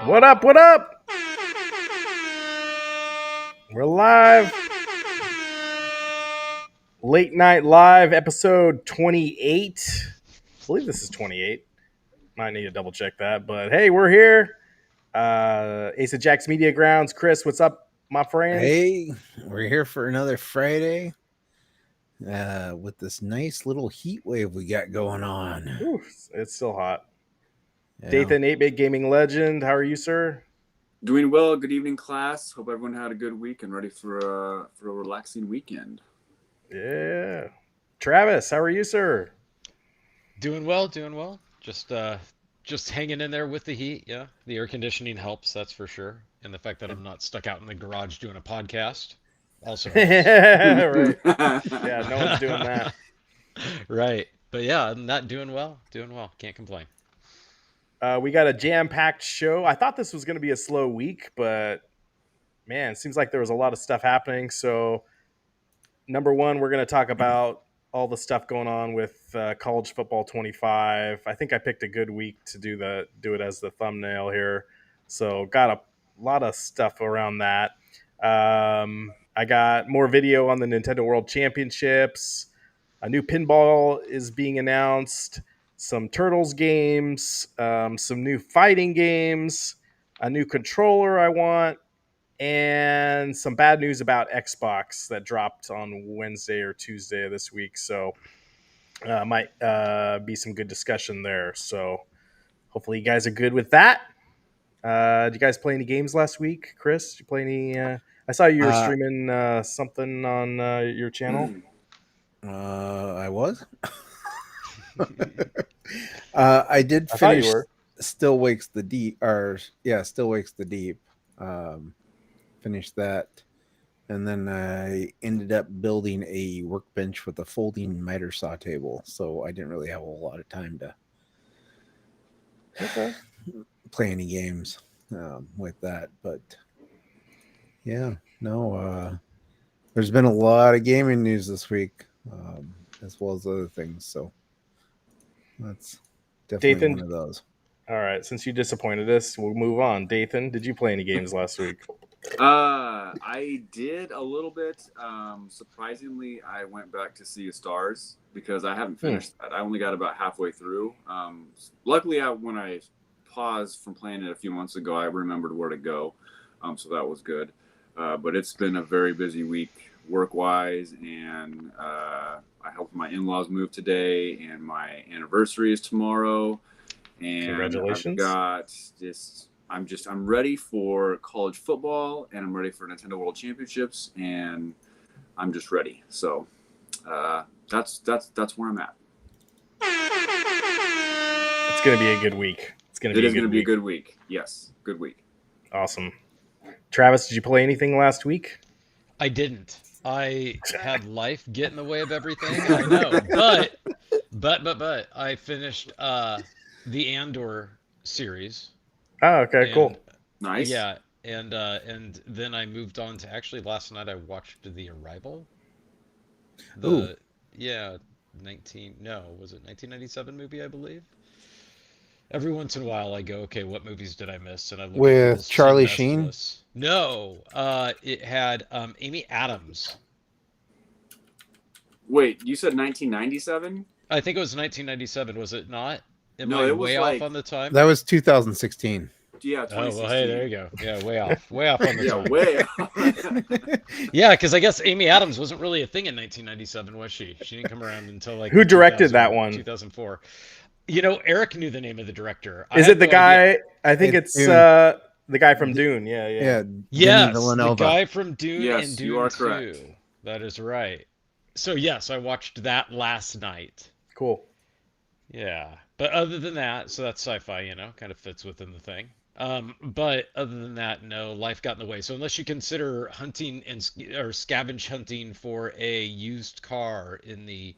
What up? What up? We're live. Late Night Live, episode 28. I believe this is 28. Might need to double check that. But hey, we're here. Ace of Jacks Media Grounds. Chris, what's up, my friend? Hey, we're here for another Friday with this nice little heat wave we got going on. Ooh, it's still hot. Yeah. Dathan, 8-Bit Gaming Legend. How are you, sir? Doing well. Good evening, class. Hope everyone had a good week and ready for a relaxing weekend. Yeah. Travis, how are you, sir? Doing well. Just hanging in there with the heat. Yeah, the air conditioning helps, that's for sure. And the fact that I'm not stuck out in the garage doing a podcast also helps. Right. Yeah, no one's doing that. Right. But yeah, I'm not doing well. Can't complain. We got a jam-packed show. I thought this was going to be a slow week, but man, it seems like there was a lot of stuff happening. So, number one, we're going to talk about all the stuff going on with college football 25. I think I picked a good week to do it as the thumbnail here. So, got a lot of stuff around that. I got more video on the Nintendo World Championships. A new pinball is being announced. Some Turtles games, some new fighting games, a new controller I want, and some bad news about Xbox that dropped on Wednesday or Tuesday of this week. So might be some good discussion there. So hopefully you guys are good with that. Did you guys play any games last week? Chris, did you play any? I saw you were streaming something on your channel. I was. I did finish Still Wakes the Deep. Still Wakes the Deep. Finished that, and then I ended up building a workbench with a folding miter saw table. So I didn't really have a whole lot of time to play any games with that. But yeah, no. There's been a lot of gaming news this week, as well as other things. So that's definitely one of those. All right, since you disappointed us, we'll move on. Dathan, did you play any games last week? I did a little bit. Surprisingly, I went back to Sea of Stars because I haven't finished that. I only got about halfway through. Luckily, when I paused from playing it a few months ago, I remembered where to go. So that was good. But it's been a very busy week work-wise, and I helped my in-laws move today, and my anniversary is tomorrow. and Congratulations. I'm ready for college football, and I'm ready for Nintendo World Championships, and I'm just ready. So that's where I'm at. It's going to be a good week. It is going to be a good week. Yes, good week. Awesome. Travis, did you play anything last week? I didn't. I had life get in the way of everything. I know, but I finished the Andor series, Oh, okay, and cool. Nice. yeah, and then I moved on to actually last night I watched The Arrival. Ooh. The yeah, 19 no, was it 1997 movie, I believe. Every once in a while I go, okay, what movies did I miss? And I look at With people's seen Charlie best Sheen? lists. No, it had Amy Adams. Wait, you said 1997? I think it was 1997, was it not? Am No, I it was way off like on the time? That was 2016. yeah, Oh, well, hey, 2016. there you go. Yeah, way off on the Yeah, time. way. Yeah, because I guess Amy Adams wasn't really a thing in 1997, was she? She didn't come around until like Who the directed 2000, that one? 2004. You know, Eric knew the name of the director. I Is it had the no idea. guy? I think It's it's Dune. the guy from D- Dune. Yeah, yeah. yeah, Denis Yes, the Villanova. guy from Dune and Yes, you Dune are correct. 2. That is right. So yes, I watched that last night. Cool. Yeah, but other than that, so that's sci-fi, you know, kind of fits within the thing. But other than that, no, life got in the way. So unless you consider hunting or scavenge hunting for a used car in the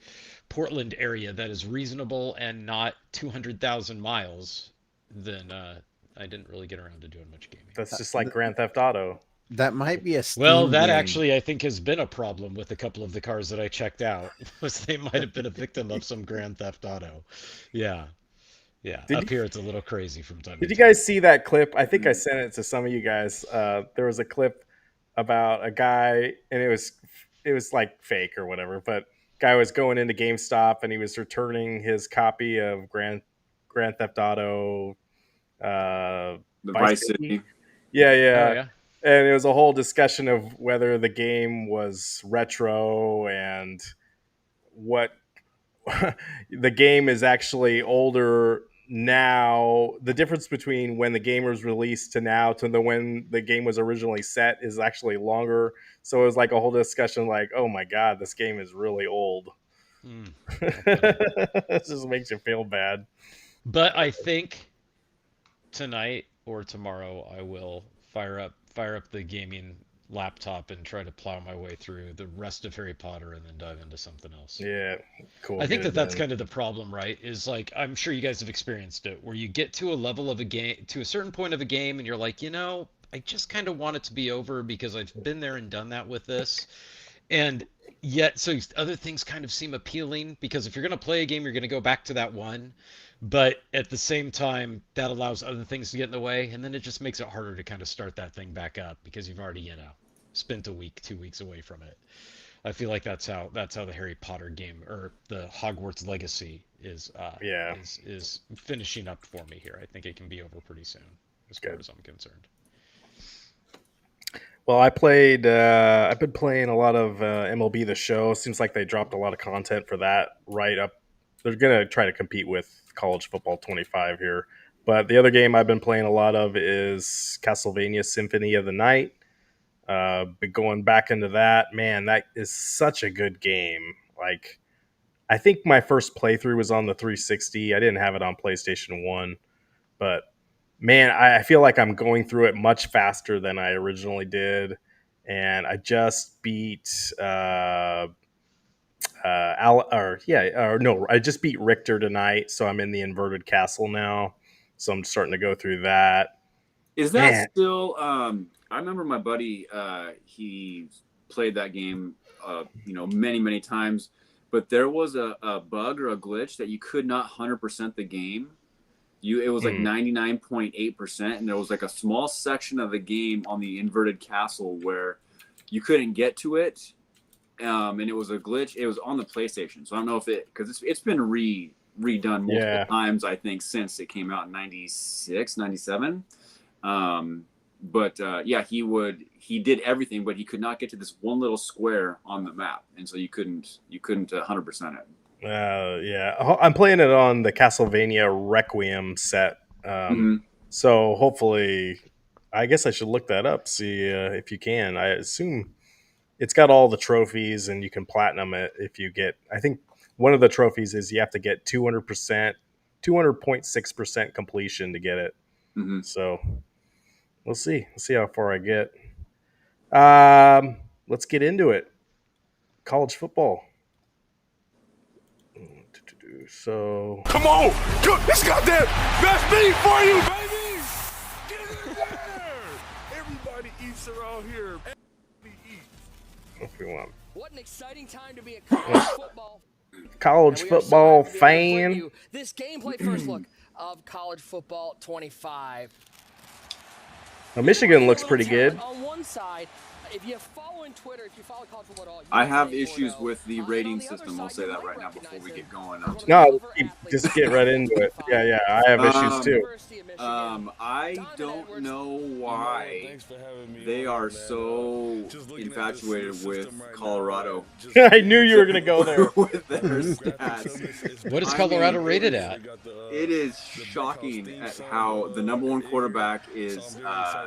Portland area that is reasonable and not 200,000 miles, then I didn't really get around to doing much gaming. That's just like Grand Theft Auto. That might be a Well, Steam that game. actually I think has been a problem with a couple of the cars that I checked out, was they might have been a victim of some Grand Theft Auto. Yeah. Yeah, Did up you, here it's a little crazy from time did to you time. guys see that clip? I think I sent it to some of you guys. There was a clip about a guy, and it was like fake or whatever, but guy was going into GameStop and he was returning his copy of Grand Theft Auto The Vice Vice City. City. Yeah, Oh yeah. yeah. And it was a whole discussion of whether the game was retro and what the game is actually older now. The difference between when the game was released to now to when the game was originally set is actually longer. So it was like a whole discussion like, oh my god, this game is really old. How funny. It just makes you feel bad. But I think tonight or tomorrow I will fire up the gaming laptop and try to plow my way through the rest of Harry Potter and then dive into something else. Yeah, cool. I think Get it that's done. kind of the problem, right? Is like I'm sure you guys have experienced it where you get to a level of a game to a certain point of a game and you're like, you know, I just kind of want it to be over because I've been there and done that with this. And yet, so other things kind of seem appealing because if you're going to play a game, you're going to go back to that one. But at the same time, that allows other things to get in the way. And then it just makes it harder to kind of start that thing back up because you've already, you know, spent a week, 2 weeks away from it. I feel like that's how the Harry Potter game or the Hogwarts Legacy Yeah, is finishing up for me here. I think it can be over pretty soon, as far good. as I'm concerned. Well, I played. I've been playing a lot of MLB The Show. Seems like they dropped a lot of content for that right up. They're gonna try to compete with College Football 25 here. But the other game I've been playing a lot of is Castlevania Symphony of the Night. Been going back into that. Man, that is such a good game. Like, I think my first playthrough was on the 360. I didn't have it on PlayStation 1, but man, I feel like I'm going through it much faster than I originally did. And I just beat I just beat Richter tonight, so I'm in the inverted castle now. So I'm starting to go through that. Is that Man, still? I remember my buddy. He played that game, many times. But there was a bug or a glitch that you could not 100% the game. It was like 99.8%, and there was like a small section of the game on the inverted castle where you couldn't get to it, and it was a glitch. It was on the PlayStation, so I don't know if because it's been redone multiple times, I think, since it came out in 96, 97. Yeah, he did everything, but he could not get to this one little square on the map, and so you couldn't 100% it. Yeah, I'm playing it on the Castlevania Requiem set. So hopefully, I guess I should look that up. See if you can. I assume it's got all the trophies, and you can platinum it if you get. I think one of the trophies is you have to get 200%, 200.6% completion to get it. So we'll see. We'll see how far I get. Let's get into it. College football. So come on, this goddamn best beat for you, baby. Get it in there. Everybody eats around here. Everybody eats. If we want. What an exciting time to be a college football fan. This gameplay first look of college football 25. Now, Michigan looks pretty good. On one side, if you follow in Twitter, if you follow college football at all, I have issues with the rating system. I'll say that right now before we get going. No, just get right into it. Yeah, I have issues too. I don't know why they are so infatuated with Colorado. I knew you were going to go there. With their stats. What is Colorado rated at? It is shocking at how the number one quarterback is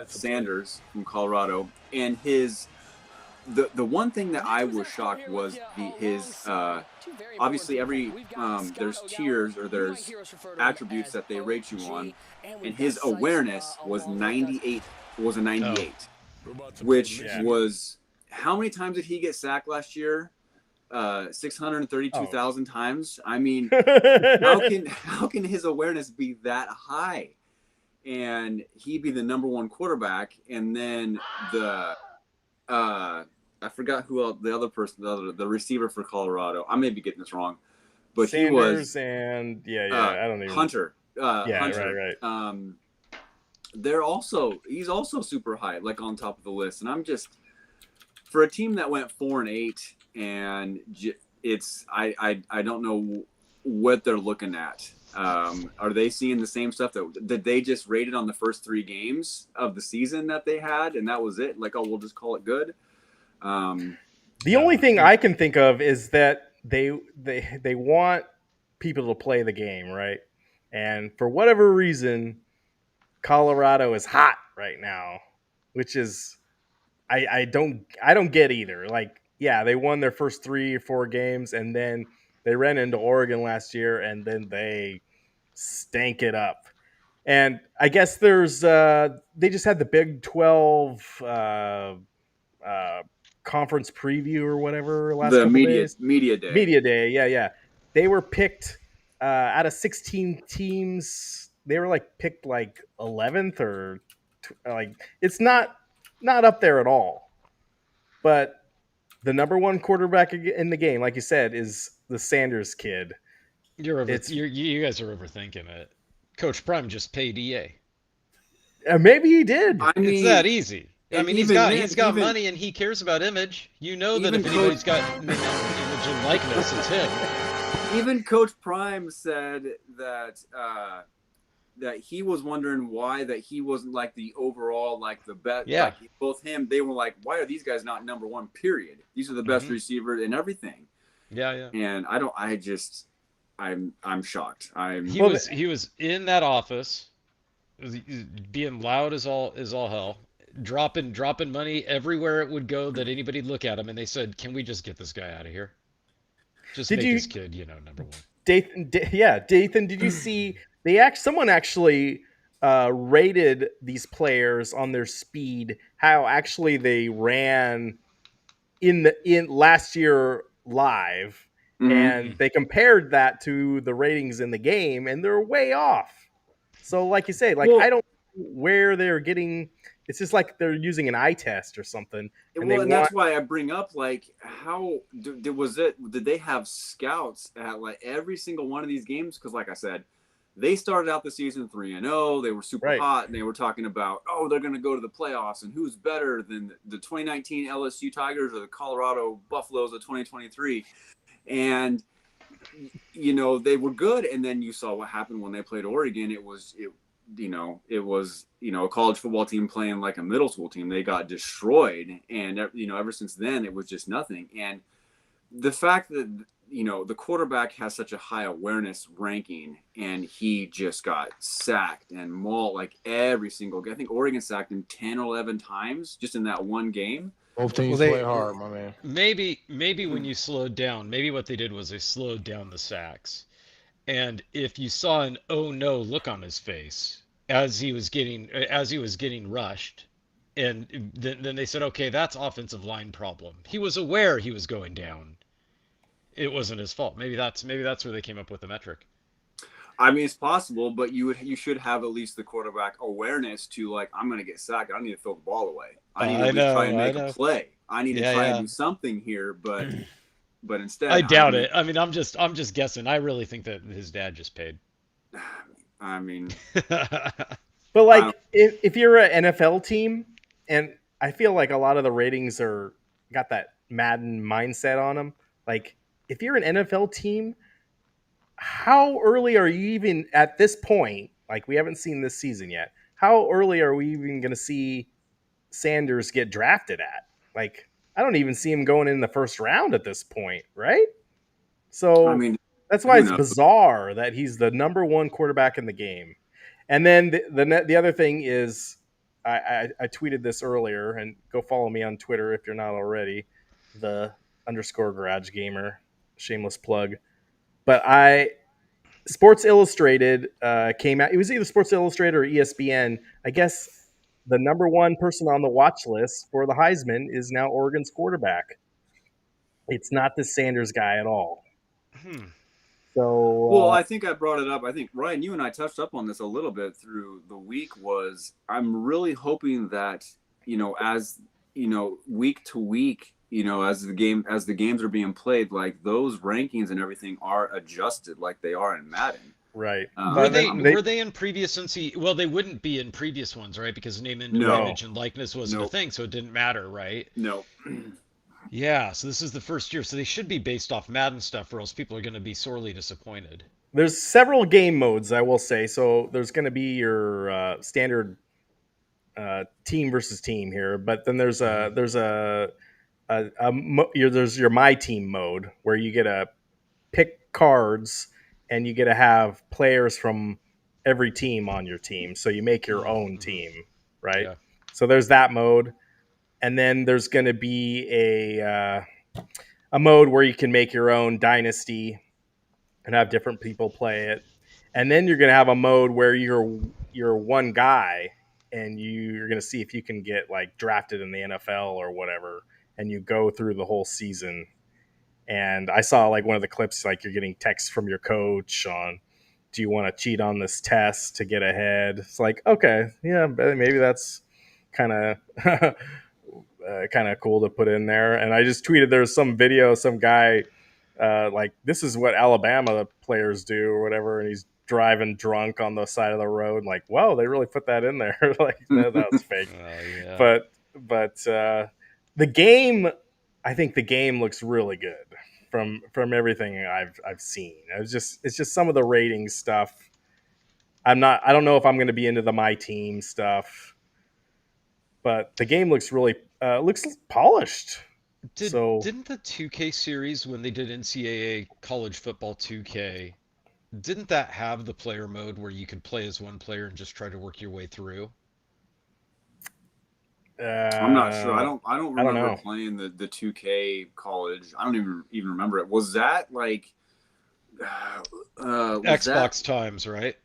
Sanders from Colorado, and the one thing that I was shocked was his obviously every there's tiers or there's attributes that they rate you on, and his awareness was 98, was a 98, which was, how many times did he get sacked last year? 632,000 times. I mean, how can his awareness be that high, and he be the number one quarterback, and then the I forgot who else, the other person, the receiver for Colorado. I may be getting this wrong, but Sanders he was and I don't even. Hunter. Hunter. Right. He's also super high, like on top of the list, and I'm just, for a team that went 4-8, and it's I don't know what they're looking at. Are they seeing the same stuff that they just rated on the first 3 games of the season that they had, and that was it? Like, oh, we'll just call it good. The only thing I can think of is that they want people to play the game, right? And for whatever reason, Colorado is hot right now, which is I don't get either. Like, yeah, they won their first 3 or 4 games, and then they ran into Oregon last year, and then they stank it up. And I guess there's they just had the Big 12 conference preview or whatever last couple days. Media day. Yeah. They were picked out of 16 teams. They were like picked like 11th or like, it's not up there at all. But the number one quarterback in the game, like you said, is the Sanders kid. You guys are overthinking it. Coach Prime just paid EA. Maybe he did. I mean, it's that easy. I mean, he's got money, and he cares about image. You know that if anybody's got image and likeness, it's him. Even Coach Prime said that that he was wondering why that he wasn't like the overall, like the best. Yeah. Like both him, they were like, why are these guys not number one? Period. These are the best receivers and everything. Yeah. And I'm shocked. He was in that office, being loud as all hell, dropping money everywhere it would go that anybody'd look at him, and they said, "Can we just get this guy out of here? Just make this kid, number one." Dathan, did you see someone actually rated these players on their speed, how actually they ran in last year live, and they compared that to the ratings in the game, and they're way off. So like you say, I don't know where they're getting. It's just like they're using an eye test or something. And that's why I bring up, like, how did they have scouts at like every single one of these games? Because like I said, they started out the season 3-0. They were super hot, and they were talking about, oh, they're going to go to the playoffs, and who's better than the 2019 LSU Tigers or the Colorado Buffaloes of 2023? And they were good, and then you saw what happened when they played Oregon. It was a college football team playing like a middle school team. They got destroyed, and ever since then it was just nothing. And the fact the quarterback has such a high awareness ranking, and he just got sacked and mauled like every single game. I think Oregon sacked him 10 or 11 times just in that one game. Both teams play hard, my man. Maybe when you slowed down, maybe what they did was they slowed down the sacks. And if you saw an oh no look on his face as he was getting rushed, and then they said, okay, that's offensive line problem. He was aware he was going down. It wasn't his fault. Maybe that's where they came up with the metric. I mean, it's possible, but you should have at least the quarterback awareness to, like, I'm going to get sacked. I need to throw the ball away. I need to at least try and make a play. I need to try and do something here, but instead, I doubt it. I mean, I'm just guessing. I really think that his dad just paid. I mean, but like if you're an NFL team, and I feel like a lot of the ratings got that Madden mindset on them. Like if you're an NFL team, how early are you even at this point? Like we haven't seen this season yet. How early are we even going to see Sanders get drafted at? Like I don't even see him going in the first round at this point, right? So I mean, that's why it's bizarre that he's the number one quarterback in the game. And then the other thing is, I tweeted this earlier, and go follow me on Twitter if you're not already, the _garage gamer, shameless plug. But Sports Illustrated came out. It was either Sports Illustrated or ESPN. I guess the number one person on the watch list for the Heisman is now Oregon's quarterback. It's not the Sanders guy at all. So, well, I think I brought it up. I think, Ryan, you and I touched up on this a little bit through the week. I'm really hoping that, as week to week, as the games are being played, like those rankings and everything are adjusted like they are in Madden. Right. Were they in previous NC? Well, they wouldn't be in previous ones, right? Because name, image, and likeness wasn't a thing, so it didn't matter, right? No. Yeah, so this is the first year, so they should be based off Madden stuff, or else people are going to be sorely disappointed. There's several game modes, I will say. So there's going to be your standard team versus team here, but then there's your my team mode where you get to pick cards and you get to have players from every team on your team. So you make your own team, right? Yeah. So there's that mode. And then there's going to be a mode where you can make your own dynasty and have different people play it. And then you're going to have a mode where you're one guy and you're going to see if you can get like drafted in the NFL or whatever. And you go through the whole season. And I saw like one of the clips, like you're getting texts from your coach on, do you want to cheat on this test to get ahead? It's like, okay, yeah, maybe that's kind of cool to put in there. And I just tweeted there's some video, some guy like this is what Alabama players do or whatever, and he's driving drunk on the side of the road. Like, wow, they really put that in there. Like that was fake. Yeah. But the game, I think the game looks really good from everything I've seen. It's just some of the rating stuff. I don't know if I'm going to be into the my team stuff, but the game looks really looks polished. Didn't the 2K series, when they did NCAA college football 2K, didn't that have the player mode where you could play as one player and just try to work your way through? I'm not sure. I don't remember playing the 2K college. I don't even remember it. Was that like Xbox times, right?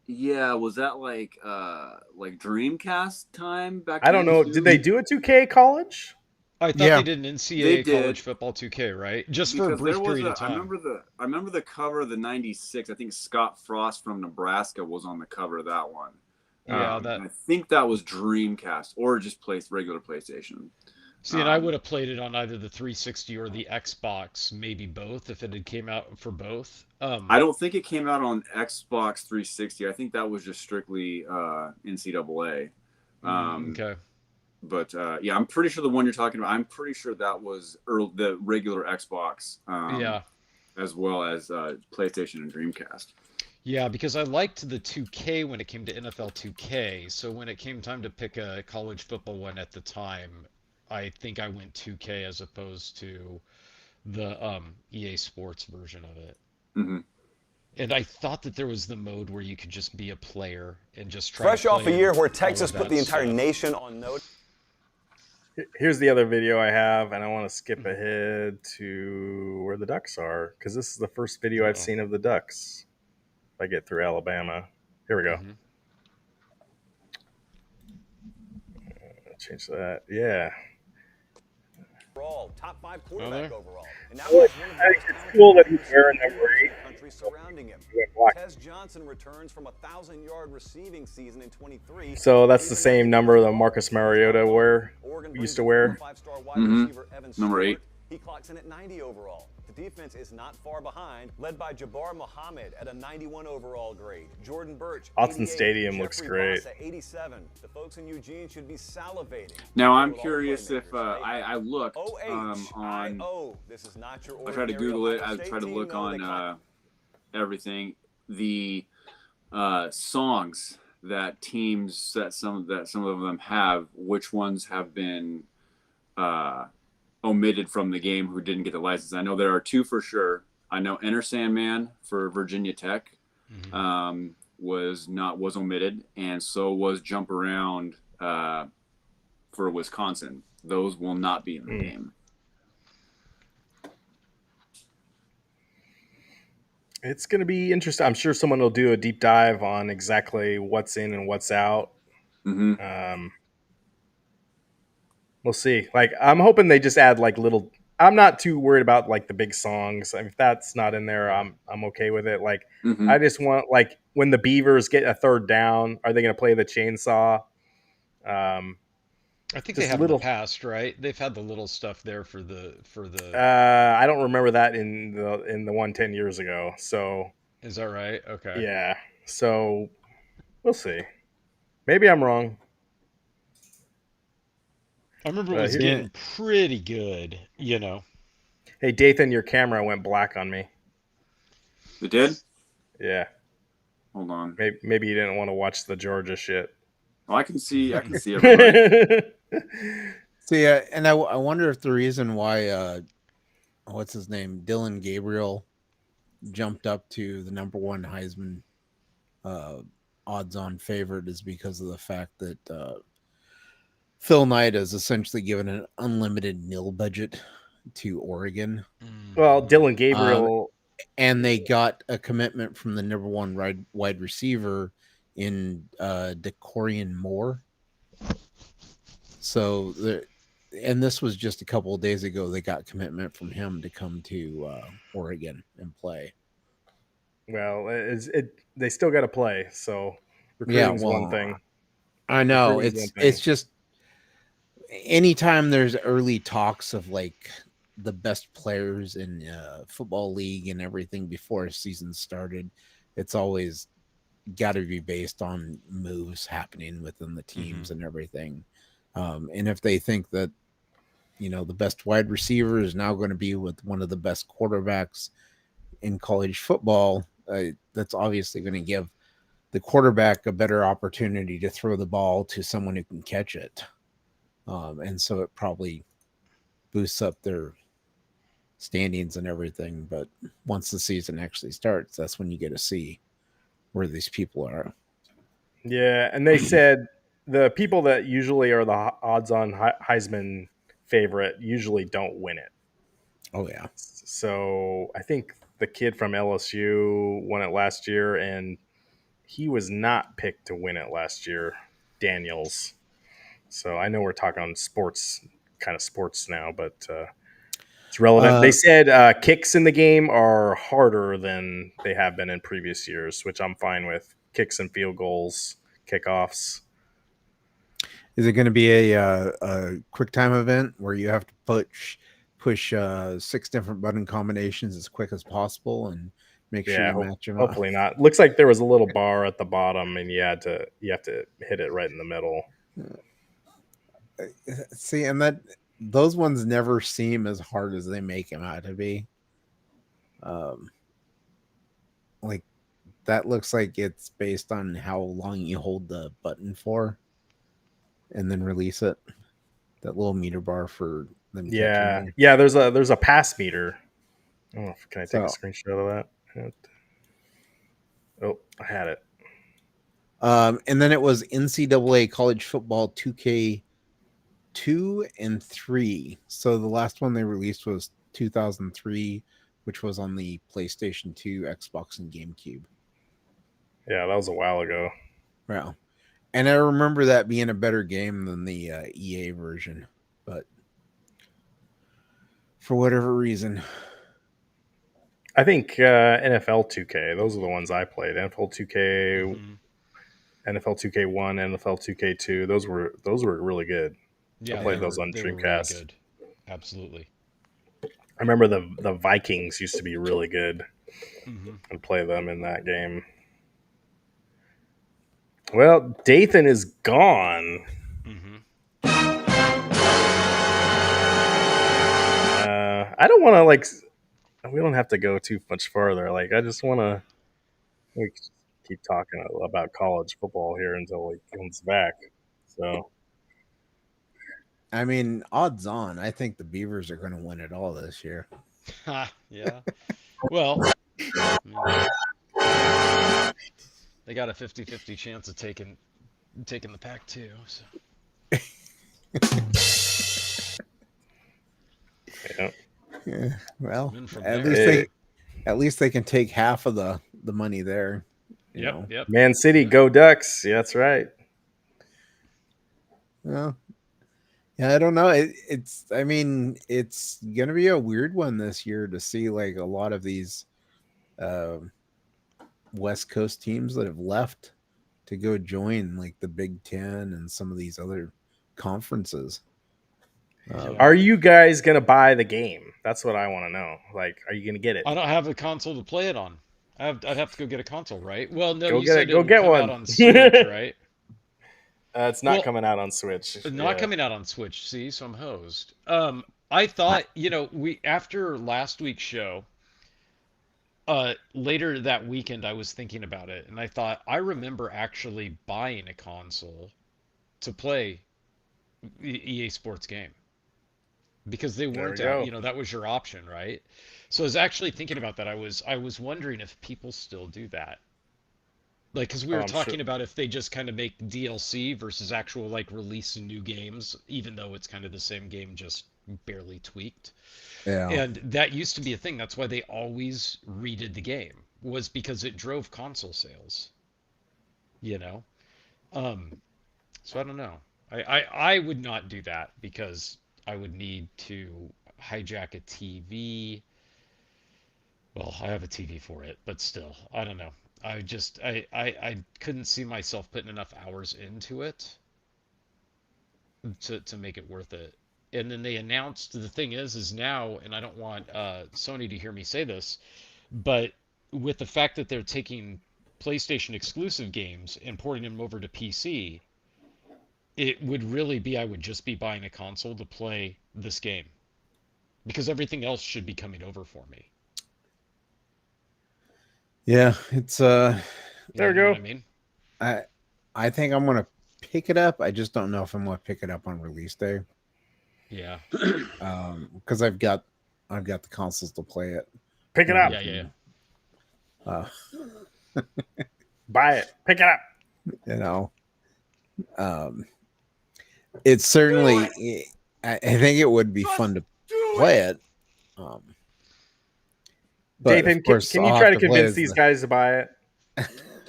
Yeah, was that like Dreamcast time back? I don't know. Did they do a 2K college? I thought they did an NCAA college football 2K, right? Just for a brief period of time. I remember the cover of the '96. I think Scott Frost from Nebraska was on the cover of that one. Yeah, I think that was Dreamcast or just regular PlayStation. See, and I would have played it on either the 360 or the Xbox, maybe both, if it had came out for both. I don't think it came out on Xbox 360. I think that was just strictly NCAA. Okay. But yeah, I'm pretty sure the one you're talking about, I'm pretty sure that was the regular Xbox. As well as PlayStation and Dreamcast. Yeah, because I liked the 2K when it came to NFL 2K. So when it came time to pick a college football one at the time, I think I went 2K as opposed to the EA Sports version of it. Mm-hmm. And I thought that there was the mode where you could just be a player and just try Fresh to off a play year all where of Texas put that the entire stuff. nation on notice. Here's the other video I have, and I want to skip Mhm. ahead to where the Ducks are because this is the first video I've seen of the Ducks. If I get through Alabama, here we go. Mhm. Change that. Yeah. Overall, top 5 quarterback overall. And now Well, he's one of I the think most it's talented cool that he's players wearing in number the 8. country surrounding him. He went black. Tez Johnson returns from a 1,000-yard receiving season in 23. So that's the same number that Marcus Mariota used to wear. Number 8. He clocks in at 90 overall. The defense is not far behind, led by Jabbar Muhammad at a 91 overall grade. Jordan Birch, Autzen 88. Stadium looks Jeffrey great. Bossa, 87. The folks in Eugene should be salivating. Now I'm With all the curious if playmakers, right? I looked on. This is not your I tried to ordinary Google it. Ohio I State tried to team, look though. They on everything. The songs that teams that some of them have, which ones have been omitted from the game who didn't get the license. I know there are 2 for sure. I know Enter Sandman for Virginia Tech was omitted, and so was Jump Around for Wisconsin. Those will not be in the game. It's going to be interesting. I'm sure someone will do a deep dive on exactly what's in and what's out. Mm-hmm. We'll see. Like, I'm hoping they just add like little. I'm not too worried about like the big songs. I mean, if that's not in there, I'm okay with it. Like, Mm-hmm. I just want like when the Beavers get a third down, are they going to play the chainsaw? I think they have in the past, right? They've had the little stuff there for the. I don't remember that in the one 10 years ago. So is that right? Okay. Yeah. So we'll see. Maybe I'm wrong. I remember it was getting pretty good, you know. Hey, Dathan, your camera went black on me. It did? Yeah. Hold on. Maybe you didn't want to watch the Georgia shit. Oh, I can see everybody. See, and I wonder if the reason why, what's his name, Dylan Gabriel, jumped up to the number 1 Heisman odds-on favorite is because of the fact that Phil Knight has essentially given an unlimited nil budget to Oregon. Well, Dylan Gabriel, and they got a commitment from the number 1 wide receiver in Decorian Moore. So and this was just a couple of days ago. They got commitment from him to come to Oregon and play. Well, they still got to play. So recruiting's one thing. I know it's just anytime there's early talks of like the best players in football league and everything before a season started, it's always got to be based on moves happening within the teams and everything. And if they think that, you know, the best wide receiver is now going to be with one of the best quarterbacks in college football, that's obviously going to give the quarterback a better opportunity to throw the ball to someone who can catch it. And so it probably boosts up their standings and everything. But once the season actually starts, that's when you get to see where these people are. Yeah, and they said the people that usually are the odds-on Heisman favorite usually don't win it. Oh, yeah. So I think the kid from LSU won it last year, and he was not picked to win it last year, Daniels. So I know we're talking sports now, but it's relevant. They said kicks in the game are harder than they have been in previous years, which I'm fine with. Kicks and field goals, kickoffs. Is it going to be a quick time event where you have to push 6 different button combinations as quick as possible and make sure you match them up? Hopefully not. Looks like there was a little bar at the bottom, and you have to hit it right in the middle. See, and those ones never seem as hard as they make them out to be. Like that looks like it's based on how long you hold the button for and then release it. That little meter bar for them Yeah, catching me. yeah. There's a pass meter. I don't know if can I take a So, screenshot of that? Oh, I had it. And then it was NCAA college football 2K2 and 3. So the last one they released was 2003, which was on the PlayStation 2, Xbox, and GameCube. Yeah, that was a while ago. Wow. And I remember that being a better game than the EA version, but for whatever reason. I think NFL 2K. Those are the ones I played. NFL 2K, NFL 2K1, NFL 2K2. Those were really good. Yeah, I played those on they were really Dreamcast. good. Absolutely. I remember the Vikings used to be really good. Mm-hmm. And play them in that game. Well, Dathan is gone. Mm-hmm. I don't want to we don't have to go too much further. Like, I just want to keep talking about college football here until he comes back. So, I mean, odds on, I think the Beavers are going to win it all this year. Yeah. Well, I mean, they got a 50-50 chance of taking the pack too. So. yeah. Yeah, well, At least they can take half of the money there. You know. Yep. Man City, go Ducks. Yeah, that's right. Well, yeah, I don't know. It's gonna be a weird one this year to see like a lot of these West Coast teams that have left to go join like the Big Ten and some of these other conferences. Are you guys gonna buy the game? That's what I want to know. Like, are you gonna get it? I don't have a console to play it on. I'd have to go get a console, right? Well, no, go you get said it. Go get come one out on Switch, right? It's not coming out on Switch. Not coming out on Switch. See, so I'm hosed. I thought, we after last week's show, later that weekend, I was thinking about it, and I thought I remember actually buying a console to play EA Sports game because they weren't out. That was your option, right? So I was actually thinking about that. I was wondering if people still do that. Like, because we were talking about if they just kind of make DLC versus actual, like, releasing new games, even though it's kind of the same game, just barely tweaked. Yeah. And that used to be a thing. That's why they always redid the game, was because it drove console sales. So I don't know. I would not do that because I would need to hijack a TV. Well, I have a TV for it, but still, I don't know. I couldn't see myself putting enough hours into it to make it worth it. And then they announced the thing is now, and I don't want Sony to hear me say this, but with the fact that they're taking PlayStation exclusive games and porting them over to PC, it would really be I would just be buying a console to play this game because everything else should be coming over for me. Yeah, it's there we go. What I mean, I think I'm gonna pick it up. I just don't know if I'm gonna pick it up on release day. Yeah. Because I've got the consoles to play it. Pick it up. Yeah. Buy it. Pick it up. It's certainly. I think it would be fun to play it. Dathan, can you try to convince these guys to buy it?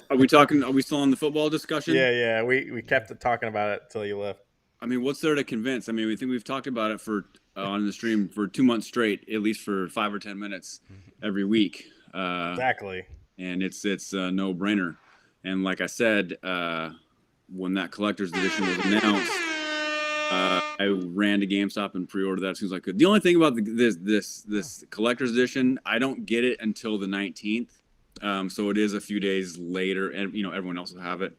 Are we still on the football discussion? Yeah. We kept talking about it until you left. I mean, what's there to convince? I mean, we think we've talked about it on the stream for 2 months straight, at least for 5 or 10 minutes every week. Exactly. And it's a no-brainer. And like I said, when that collector's edition was announced, I ran to GameStop and pre-ordered that as soon as I could. The only thing about this collector's edition, I don't get it until the 19th. So it is a few days later, and everyone else will have it.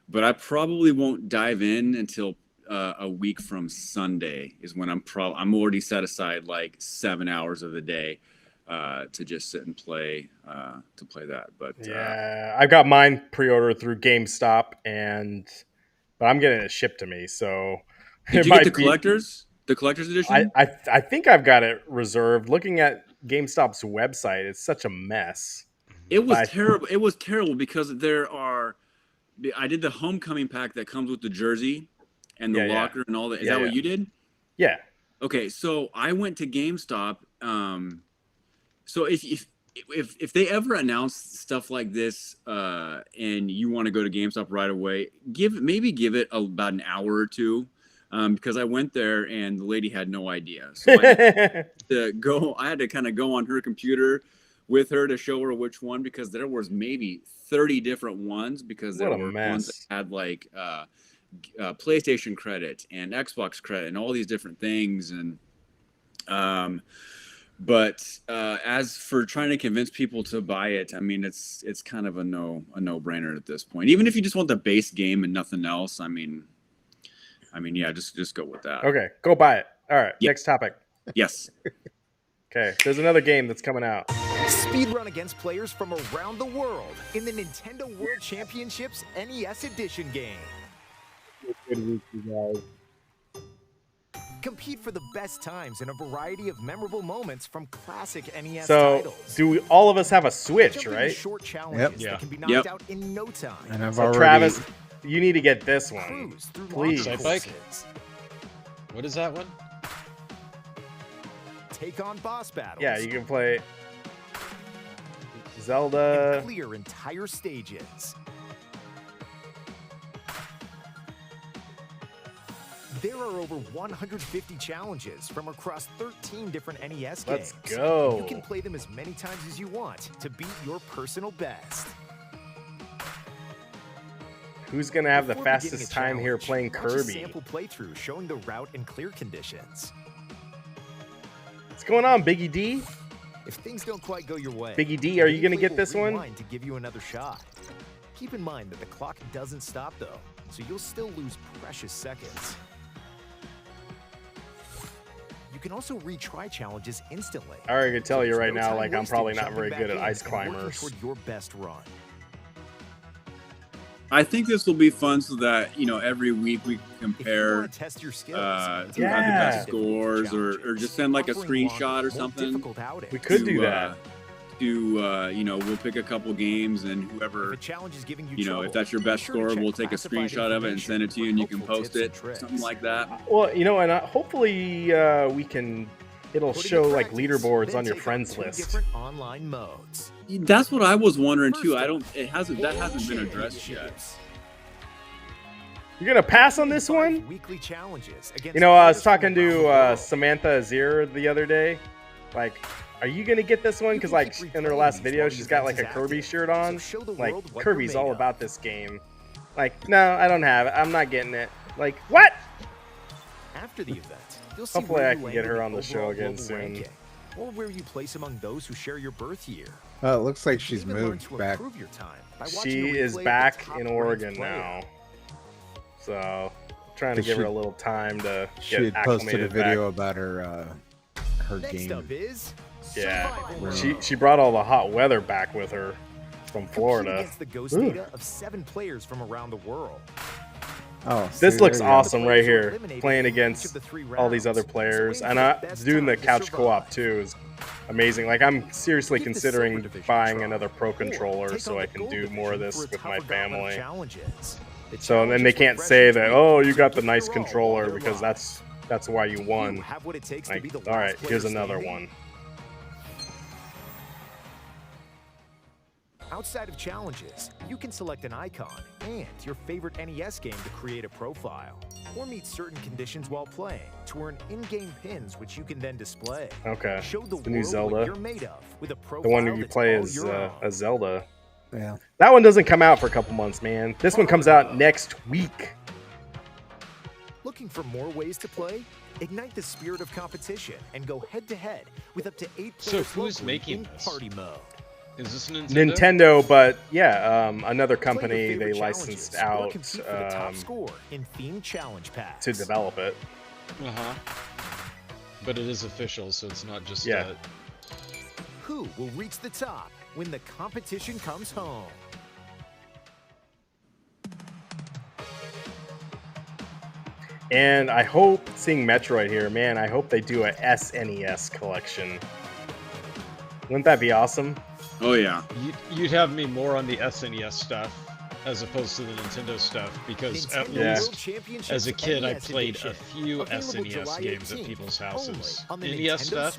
But I probably won't dive in until a week from Sunday is when I'm already set aside like 7 hours of the day to just sit and play that. But yeah, I've got mine pre-ordered through GameStop, but I'm getting it shipped to me. So did you get the collectors? The collector's edition? I think I've got it reserved. Looking at GameStop's website, it's such a mess. It was terrible. It was terrible because I did the homecoming pack that comes with the jersey and the locker and all that. Is that what you did? Yeah. Okay, so I went to GameStop. So if they ever announce stuff like this, and you want to go to GameStop right away, give it about an hour or two, because I went there and the lady had no idea. So I had to kind of go on her computer with her to show her which one, because there was maybe 30 different ones, because there were ones that had like PlayStation credit and Xbox credit and all these different things. And but as for trying to convince people to buy it, I mean, it's kind of a no-brainer at this point. Even if you just want the base game and nothing else, I mean, yeah, just go with that. Okay, go buy it. All right, next topic. Yes. Okay, there's another game that's coming out. Speedrun against players from around the world in the Nintendo World Championships NES Edition game. Good week, you guys. Compete for the best times in a variety of memorable moments from classic NES So, titles. do all of us have a Switch, Jump into right? short challenges that can be knocked out in no time. And I've So already. Travis, you need to get this one, Cruise through please. launch Bike? courses. What is that one? Take on boss battles. Yeah, you can play and Zelda. clear entire stages. There are over 150 challenges from across 13 different NES Let's games. go. You can play them as many times as you want to beat your personal best. Who's gonna have the Before beginning fastest a time here challenge, playing watch a Kirby? sample playthrough showing the route and clear conditions. What's going on, Biggie D? If things don't quite go your way, Biggie D, are you gonna gameplay get will this one? rewind to give you another shot. Keep in mind that the clock doesn't stop though, so you'll still lose precious seconds. You can also retry challenges instantly. I already can tell you there's right no now, time like I'm wasted probably not jumping very back good at in ice and working climbers. toward your best run. I think this will be fun, so that every week we can If you compare want to test your skills, who had the best scores, or challenges, just send like a offering screenshot longer, or more something. difficult outings. We could do that. We'll pick a couple games, and If whoever, a challenge is giving you trouble, if that's your be best sure to score, check we'll take a classified screenshot of it and send it to you, and you can information post for it, helpful tips and something like that. Well, and hopefully we can. It'll Put it show to like practice, leaderboards then on your take friends two list. different online modes. That's what I was wondering too. First up, That hasn't been addressed yet. championships. You're gonna pass on this one? Weekly challenges against I was players from talking around the to world. Samantha Azir the other day. Like, are you gonna get this one? Because like in her last video, she's got like a Kirby shirt on. Like Kirby's all about this game. Like, no, I don't have it. I'm not getting it. Like, what? After the event, you'll see Hopefully where I you can land get in her the on the show overall again global soon. ranking, or where you place among those who share your birth year. It looks like You she's can even learn moved to back. improve your time by watching She a is replay of the back top in ranked Oregon player. now. So, trying to She give her should- a little time to She get had posted a acclimated video back. about her Next game. up is Yeah, Survival she brought all the hot weather back with her from Compete Florida. against the ghost Ooh. data of 7 players from around the world. Oh, This see, looks there you go. awesome right here, playing against all these other players, and doing the couch co-op too is amazing. Like I'm seriously Give the considering Silver Division a buying try, another Pro or controller take so on I the can Gold do more of Division this for a with my tougher gauntlet of family. challenges. The So and then they challenges can't refresh say each that, week oh, to you got the keep nice your all controller while they're because live. that's why you You won. have what it takes to Like, be the all last right, player here's another standing. one. Outside of challenges, you can select an icon and your favorite NES game to create a profile, or meet certain conditions while playing to earn in-game pins, which you can then display. Okay, Show the the new world Zelda. what you're made of with a profile The one you that's play all as your own. a Zelda. Yeah. That one doesn't come out for a couple months, man. This one comes out next week. Looking for more ways to play? Ignite the spirit of competition and go head-to-head with up to 8 So players who's locally making in this? party mode. Is this Nintendo? Nintendo, but yeah, another Play your company favorite they challenges licensed or out compete for the top score in themed challenge packs. to develop it. Uh-huh. But it is official, so it's not just Yeah. Who will reach the top when the competition comes home? And I hope, seeing Metroid here, man, I hope they do a SNES collection. Wouldn't that be awesome? Oh yeah. You'd have me more on the SNES stuff as opposed to the Nintendo stuff, because at least as a kid I played a few SNES games at people's houses. NES stuff,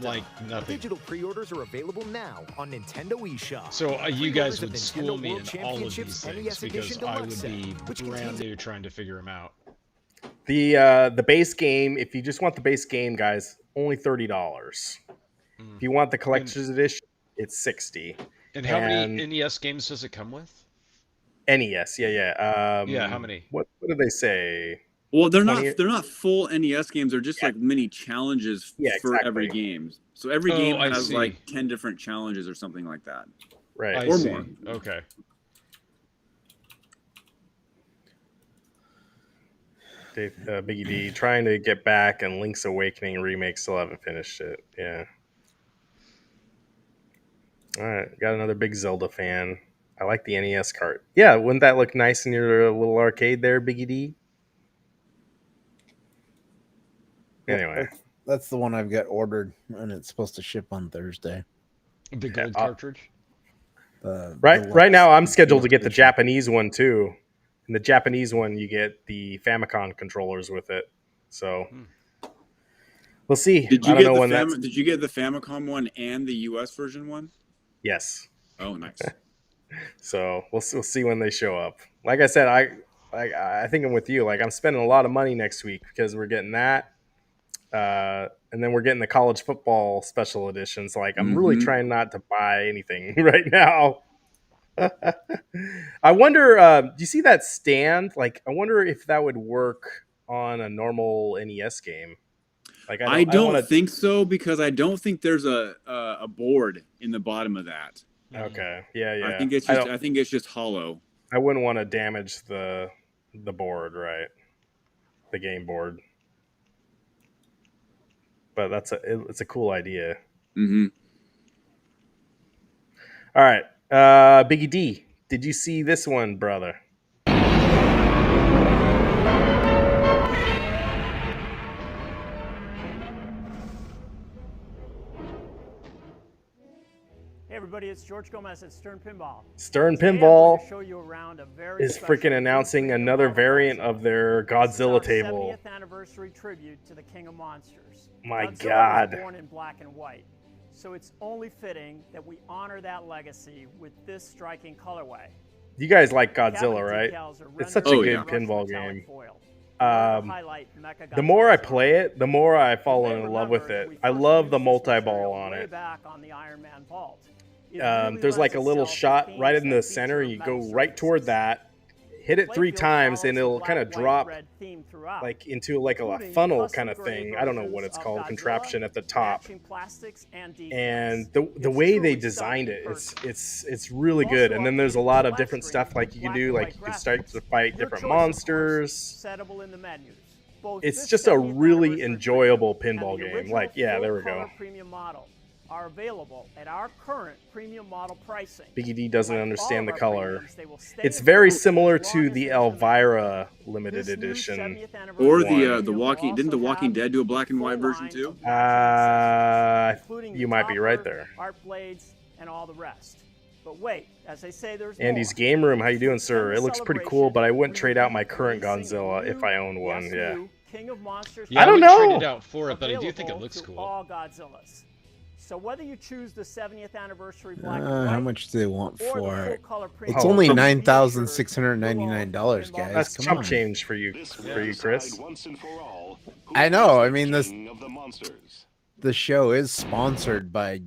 like nothing. Digital pre-orders are available now on Nintendo eShop. So you guys would school me in all of these things because I would be brand new trying to figure them out. The base game, if you just want the base game, guys, only $30. If you want the collector's edition, it's $60. And how many NES games does it come with? NES, yeah. Yeah, how many? What did they say? Well, they're not full NES games. They're just like mini challenges for every game. So every game has like 10 different challenges or something like that. Right. Or more. Okay. Biggie D trying to get back, and Link's Awakening remake still haven't finished it. Yeah. All right, got another big Zelda fan. I like the NES cart. Yeah, wouldn't that look nice in your little arcade there, Biggie D? Anyway, that's the one I've got ordered, and it's supposed to ship on Thursday. A big gold cartridge. Right now, I'm scheduled to get the Japanese one too. In the Japanese one, you get the Famicom controllers with it. So we'll see. Did you get the Famicom one and the US version one? Yes. Oh, nice. So we'll see when they show up. Like I said, I think I'm with you. Like, I'm spending a lot of money next week because we're getting that, and then we're getting the college football special editions. Like, I'm really trying not to buy anything right now. I wonder, do you see that stand? Like, I wonder if that would work on a normal NES game. Like, I don't think so, because I don't think there's a board in the bottom of that. Okay. Yeah. I think it's just hollow. I wouldn't want to damage the board, right? The game board. But it's a cool idea. Mm-hmm. All right. Biggie D, did you see this one, brother? Hey everybody, it's George Gomez at Stern Pinball. Stern Pinball is freaking announcing another variant of their Godzilla table. 70th anniversary tribute to the King of Monsters. My Godzilla God. was born in black and white, so it's only fitting that we honor that legacy with this striking colorway. You guys like Godzilla, right? It's such a good pinball game. The more I play it, the more I fall in love with it. I love the multi-ball on it. There's like a little shot right in the center. You go right toward that, hit it 3 times, and it'll kind of drop like into like a funnel kind of thing. I don't know what it's called, contraption at the top. And the way they designed it, it's really good. And then there's a lot of different stuff like you can do, like you can start to fight different monsters. It's just a really enjoyable pinball game. Like, yeah, there we go. Are available at our current premium model pricing. Biggie D doesn't understand the color. It's very similar to the Elvira limited edition. Or the Walking. Didn't the Walking Dead do a black and white version too? You might be right there. Art blades and all the rest. But wait, as I say, there's Andy's Game Room. How you doing, sir? It looks pretty cool, but I wouldn't trade out my current Godzilla if I owned one. Yeah. King of Monsters. Yeah, I don't know. Trade it out for it, but I do think it looks cool. All Godzillas. So whether you choose the 70th anniversary black and white, how much do they want for it? It's Oh, only $9,699, guys. That's chump change for you, Chris. I know. I mean, the show is sponsored by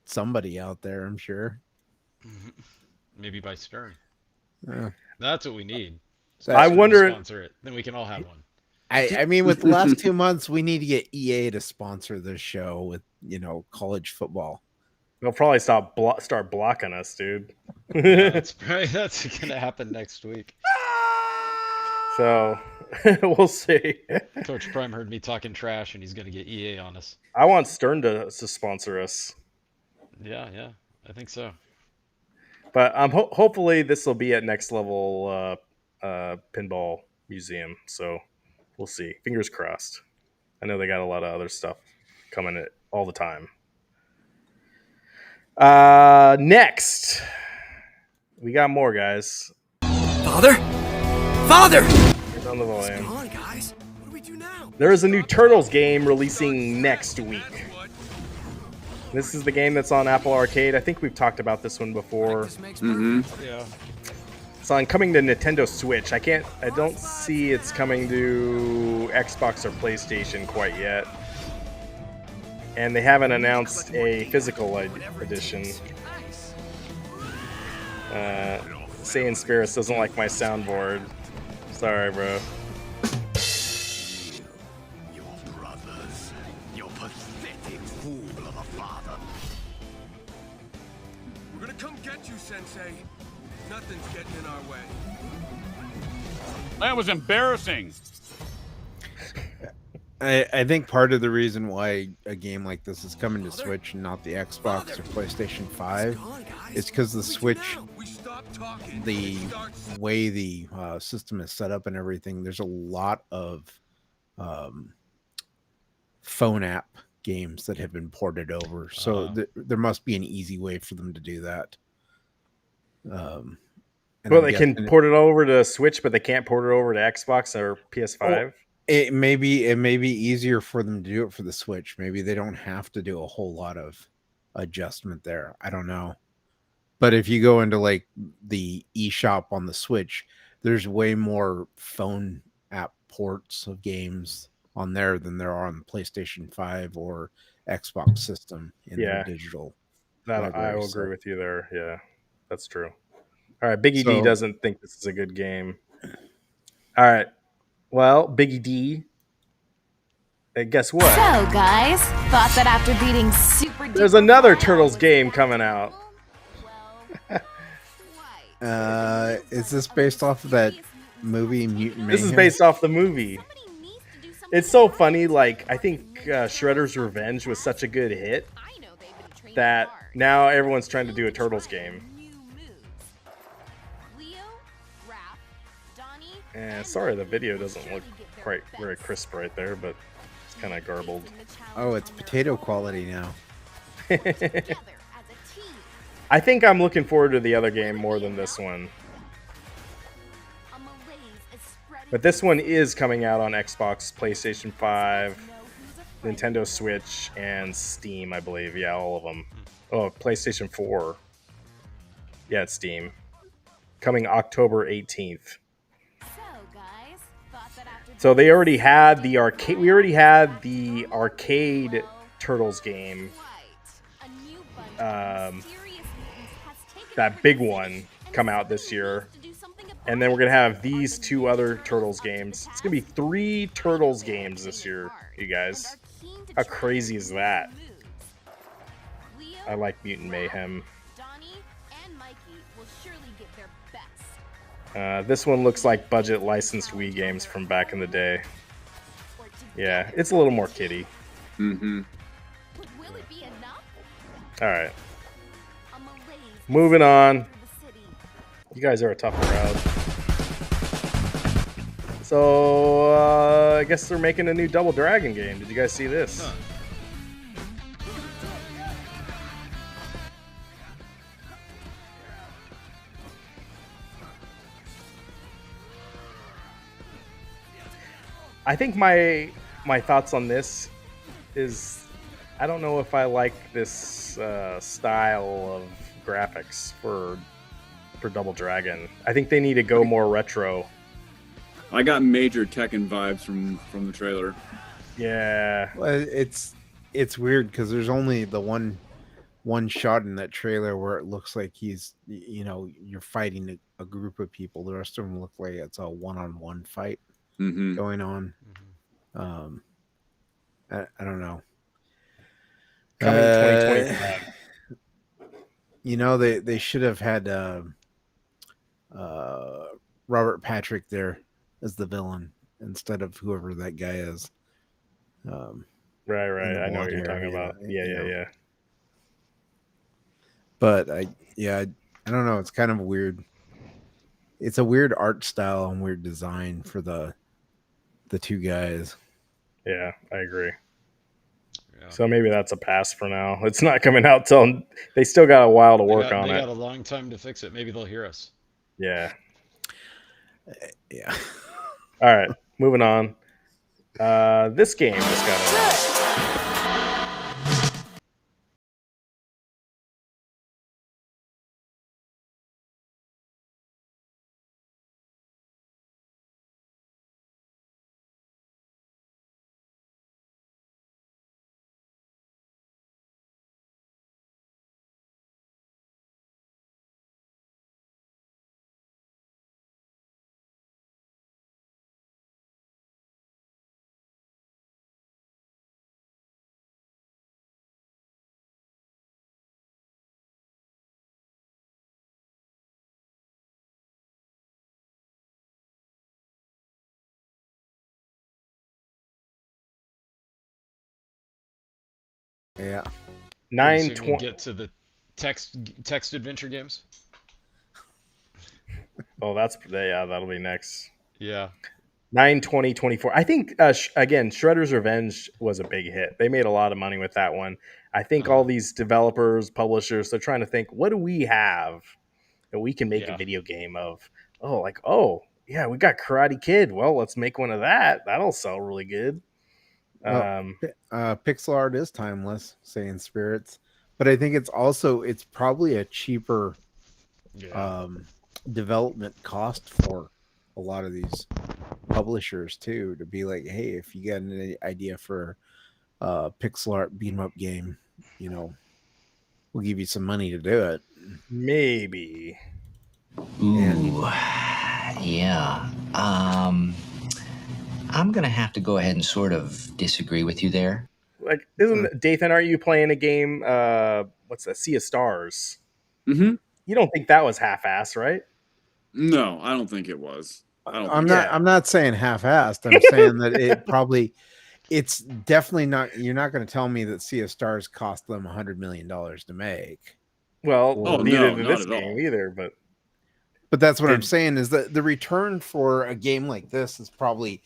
somebody out there, I'm sure. Maybe by Stern. Yeah. That's what we need. I wonder. Sponsor it, then we can all have one. I mean, with the last 2 months, we need to get EA to sponsor this show with, college football. They'll probably start blocking us, dude. That's gonna happen next week. So we'll see. Coach Prime heard me talking trash, and he's gonna get EA on us. I want Stern to sponsor us. Yeah, I think so. But hopefully this will be at Next Level Pinball Museum. So We'll see. Fingers crossed. I know they got a lot of other stuff coming it all the time. Next, we got more, guys. Father? Turn on the volume. Come on, guys. What do we do now? There is a new Turtles game releasing next week. This is the game that's on Apple Arcade. I think we've talked about this one before. Yeah. It's on coming to Nintendo Switch. I don't see it's coming to Xbox or PlayStation quite yet. And they haven't announced a physical edition. Saiyan Spirits doesn't like my soundboard. Sorry, bro. Your brothers, your pathetic fool of a father. We're gonna come get you, Sensei. Nothing's getting in our way. That was embarrassing. I think part of the reason why a game like this is coming to Switch and not the Xbox or PlayStation 5 is because the Switch, the way the system is set up and everything, there's a lot of phone app games that have been ported over. So there must be an easy way for them to do that. Well, they can port it over to Switch, but they can't port it over to Xbox or PS5. It may be easier for them to do it for the Switch. Maybe they don't have to do a whole lot of adjustment there. I don't know. But if you go into like the eShop on the Switch, there's way more phone app ports of games on there than there are on the PlayStation 5 or Xbox system in their digital. I will agree with you there. Yeah, that's true. All right, Biggie D doesn't think this is a good game. All right. Well, Biggie D, guess what? So, guys, thought that after beating Super There's another Turtles game coming out. Is this based off of that movie Mutant Mayhem? This is based off the movie. It's so funny. Like, I think Shredder's Revenge was such a good hit that now everyone's trying to do a Turtles game. Sorry, the video doesn't look quite very crisp right there, but it's kind of garbled. Oh, it's potato quality now. I think I'm looking forward to the other game more than this one. But this one is coming out on Xbox, PlayStation 5, Nintendo Switch, and Steam, I believe. Yeah, all of them. Oh, PlayStation 4. Yeah, it's Steam. Coming October 18th. So they already had the arcade. We already had the arcade Turtles game. That big one come out this year, and then we're gonna have these two other Turtles games. It's gonna be 3 Turtles games this year, you guys. How crazy is that? I like Mutant Mayhem. This one looks like budget licensed Wii games from back in the day. Yeah, it's a little more kiddie. Alright. Moving on. You guys are a tough crowd. So, I guess they're making a new Double Dragon game. Did you guys see this? I think my thoughts on this is I don't know if I like this style of graphics for Double Dragon. I think they need to go more retro. I got major Tekken vibes from the trailer. Yeah. Well, it's weird because there's only the one shot in that trailer where it looks like you're fighting a group of people. The rest of them look like it's a one-on-one fight going on. I don't know. Coming 2025. They should have had Robert Patrick there as the villain instead of whoever that guy is. Right. I know what you're talking about. Yeah. But I don't know. It's kind of weird. It's a weird art style and weird design for the the two guys. Yeah, I agree. Yeah. So maybe that's a pass for now. It's not coming out till they still got a while to work on They it. got a long time to fix it. Maybe they'll hear us. Yeah. Yeah. All right, moving on. This game just got announced. Yeah. Pretty soon we'll get to the text adventure games. Oh, that'll be next. Yeah. 9/20/24. I think again, Shredder's Revenge was a big hit. They made a lot of money with that one. I think all these developers, publishers, they're trying to think, what do we have that we can make a video game of? Oh, yeah, we got Karate Kid. Well, let's make one of that. That'll sell really good. Pixel art is timeless, saying spirits, but I think it's probably a cheaper development cost for a lot of these publishers too, to be like, hey, if you got an idea for a pixel art beat 'em up game, we'll give you some money to do it. Maybe. Ooh, yeah. I'm gonna have to go ahead and sort of disagree with you there. Like, Dathan, are you playing a game? What's that? Sea of Stars. Mm-hmm. You don't think that was half-assed, right? No, I don't think it was. I'm not saying half-assed. I'm saying that it's definitely not. You're not going to tell me that Sea of Stars cost them $100 million to make. Well, neither did not this at game all. either. But that's what I'm saying, is that the return for a game like this is probably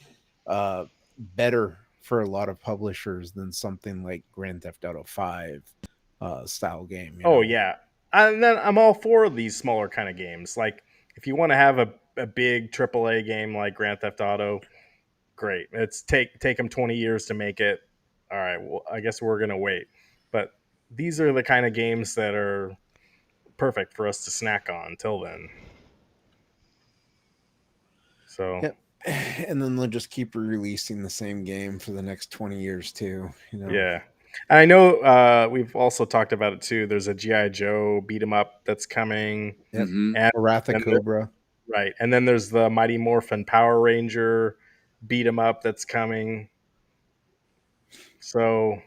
better for a lot of publishers than something like Grand Theft Auto 5 style game. Oh yeah, and then I'm all for these smaller kind of games. Like, if you want to have a big AAA game like Grand Theft Auto, great. It's take them 20 years to make it. All right, well, I guess we're gonna wait. But these are the kind of games that are perfect for us to snack on till then. So, yep. And then they'll just keep releasing the same game for the next 20 years too. Yeah. I know we've also talked about it too. There's a G.I. Joe beat 'em up that's coming. Yep. Mm-hmm. And Wrath of Cobra. Right. And then there's the Mighty Morphin Power Ranger beat 'em up that's coming. So,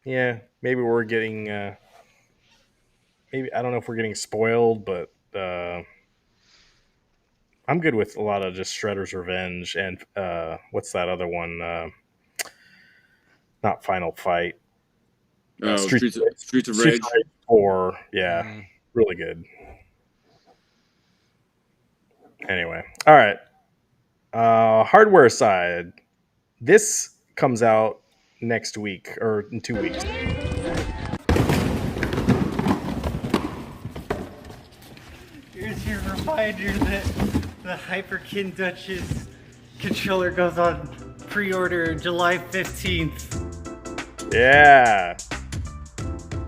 yeah, maybe we're getting maybe I don't know if we're getting spoiled, but I'm good with a lot of just Shredder's Revenge and what's that other one? Not Final Fight. Streets of Rage 4. Yeah, really good. Anyway, all right. Hardware side, this comes out next week or in 2 weeks. Here's your reminder that the Hyperkin Duchess controller goes on pre-order July 15th. Yeah.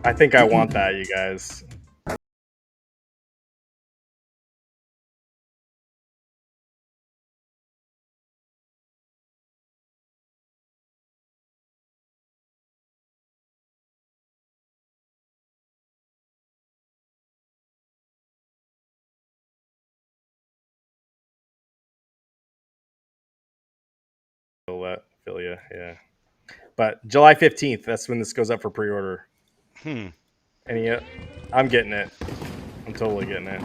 I think I want that, you guys. Feel ya, yeah. But July 15th, that's when this goes up for pre-order. And I'm getting it. I'm totally getting it.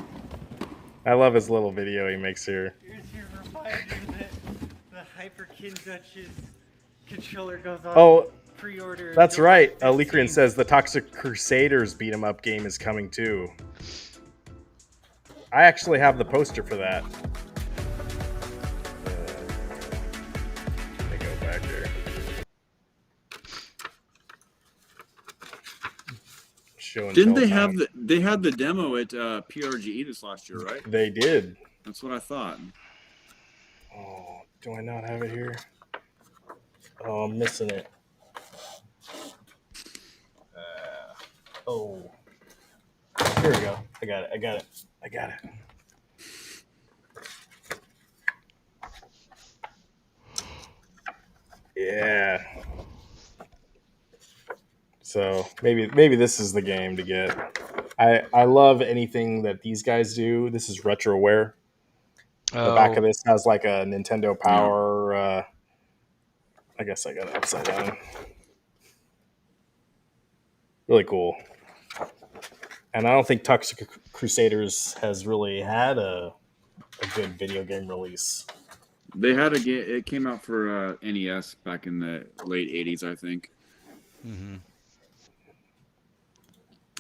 I love his little video he makes here. Here's your reminder that the Hyperkin Duchess controller goes on pre-order. That's right. Licrian says the Toxic Crusaders beat 'em up game is coming too. I actually have the poster for that. show and Didn't tell they time. have they had the demo at PRGE this last year, right? They did. That's what I thought. Oh, do I not have it here? Oh, I'm missing it. Oh, here we go. I got it. Yeah. So maybe this is the game to get. I love anything that these guys do. This is RetroWare. The back of this has like a Nintendo Power. I guess I got it upside down. Really cool. And I don't think Toxic Crusaders has really had a good video game release. They had a game. It came out for NES back in the late '80s, I think. Mm-hmm.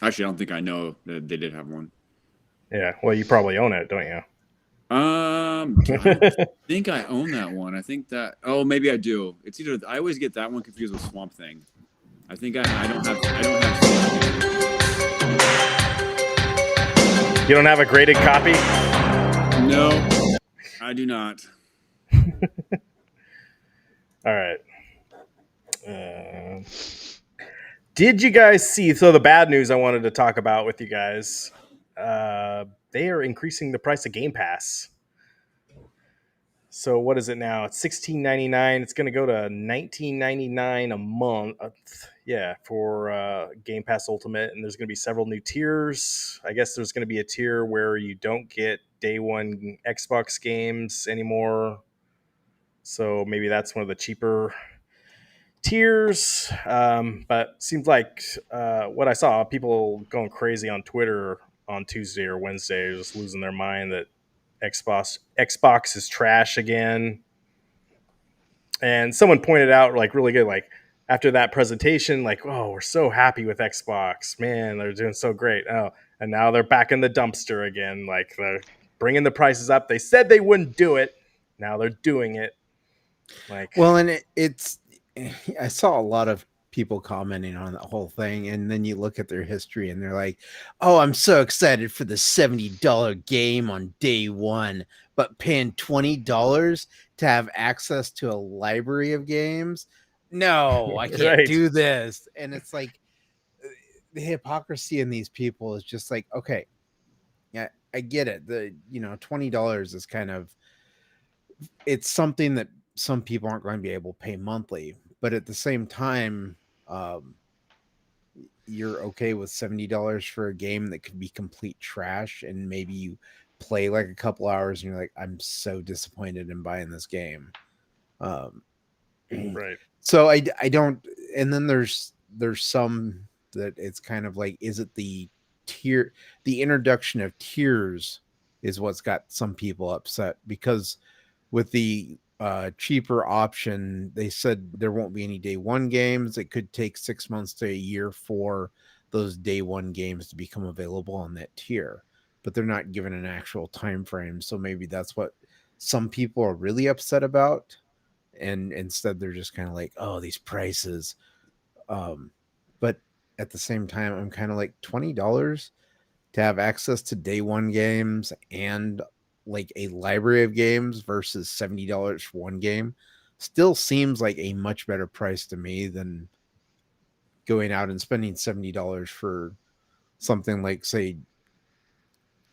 Actually, I don't think I know that they did have one. Yeah, well, you probably own it, don't you? I don't think I own that one. I think that. Oh, maybe I do. It's either. I always get that one confused with Swamp Thing. I think I don't have. You don't have a graded copy? No, I do not. All right. Did you guys see? So the bad news I wanted to talk about with you guys. They are increasing the price of Game Pass. So what is it now? It's $16.99. It's going to go to $19.99 a month. For Game Pass Ultimate, and there's going to be several new tiers. I guess there's going to be a tier where you don't get day one Xbox games anymore. So maybe that's one of the cheaper tiers. But seems like what I saw, people going crazy on Twitter on Tuesday or Wednesday, just losing their mind that Xbox is trash again. And someone pointed out, like, really good, like, after that presentation, like, oh, we're so happy with Xbox. Man, they're doing so great. Oh, and now they're back in the dumpster again. Like, they're bringing the prices up. They said they wouldn't do it. Now they're doing it. Like, well, and it's I saw a lot of people commenting on the whole thing, and then you look at their history and they're like, oh, I'm so excited for the $70 game on day one, but paying $20 to have access to a library of games, no, I can't do this. And it's like the hypocrisy in these people is just like, okay, yeah, I get it. The $20 is kind of, it's something that some people aren't going to be able to pay monthly, but at the same time, you're okay with $70 for a game that could be complete trash, and maybe you play like a couple hours and you're like, I'm so disappointed in buying this game. Right. So I don't, and then there's some that it's kind of like, is it the introduction of tiers is what's got some people upset, because with the cheaper option, they said there won't be any day one games. It could take 6 months to a year for those day one games to become available on that tier, but they're not given an actual time frame. So maybe that's what some people are really upset about, and instead they're just kind of like, oh, these prices. But at the same time, I'm kind of like, $20 to have access to day one games and like a library of games versus $70 for one game still seems like a much better price to me than going out and spending $70 for something like, say,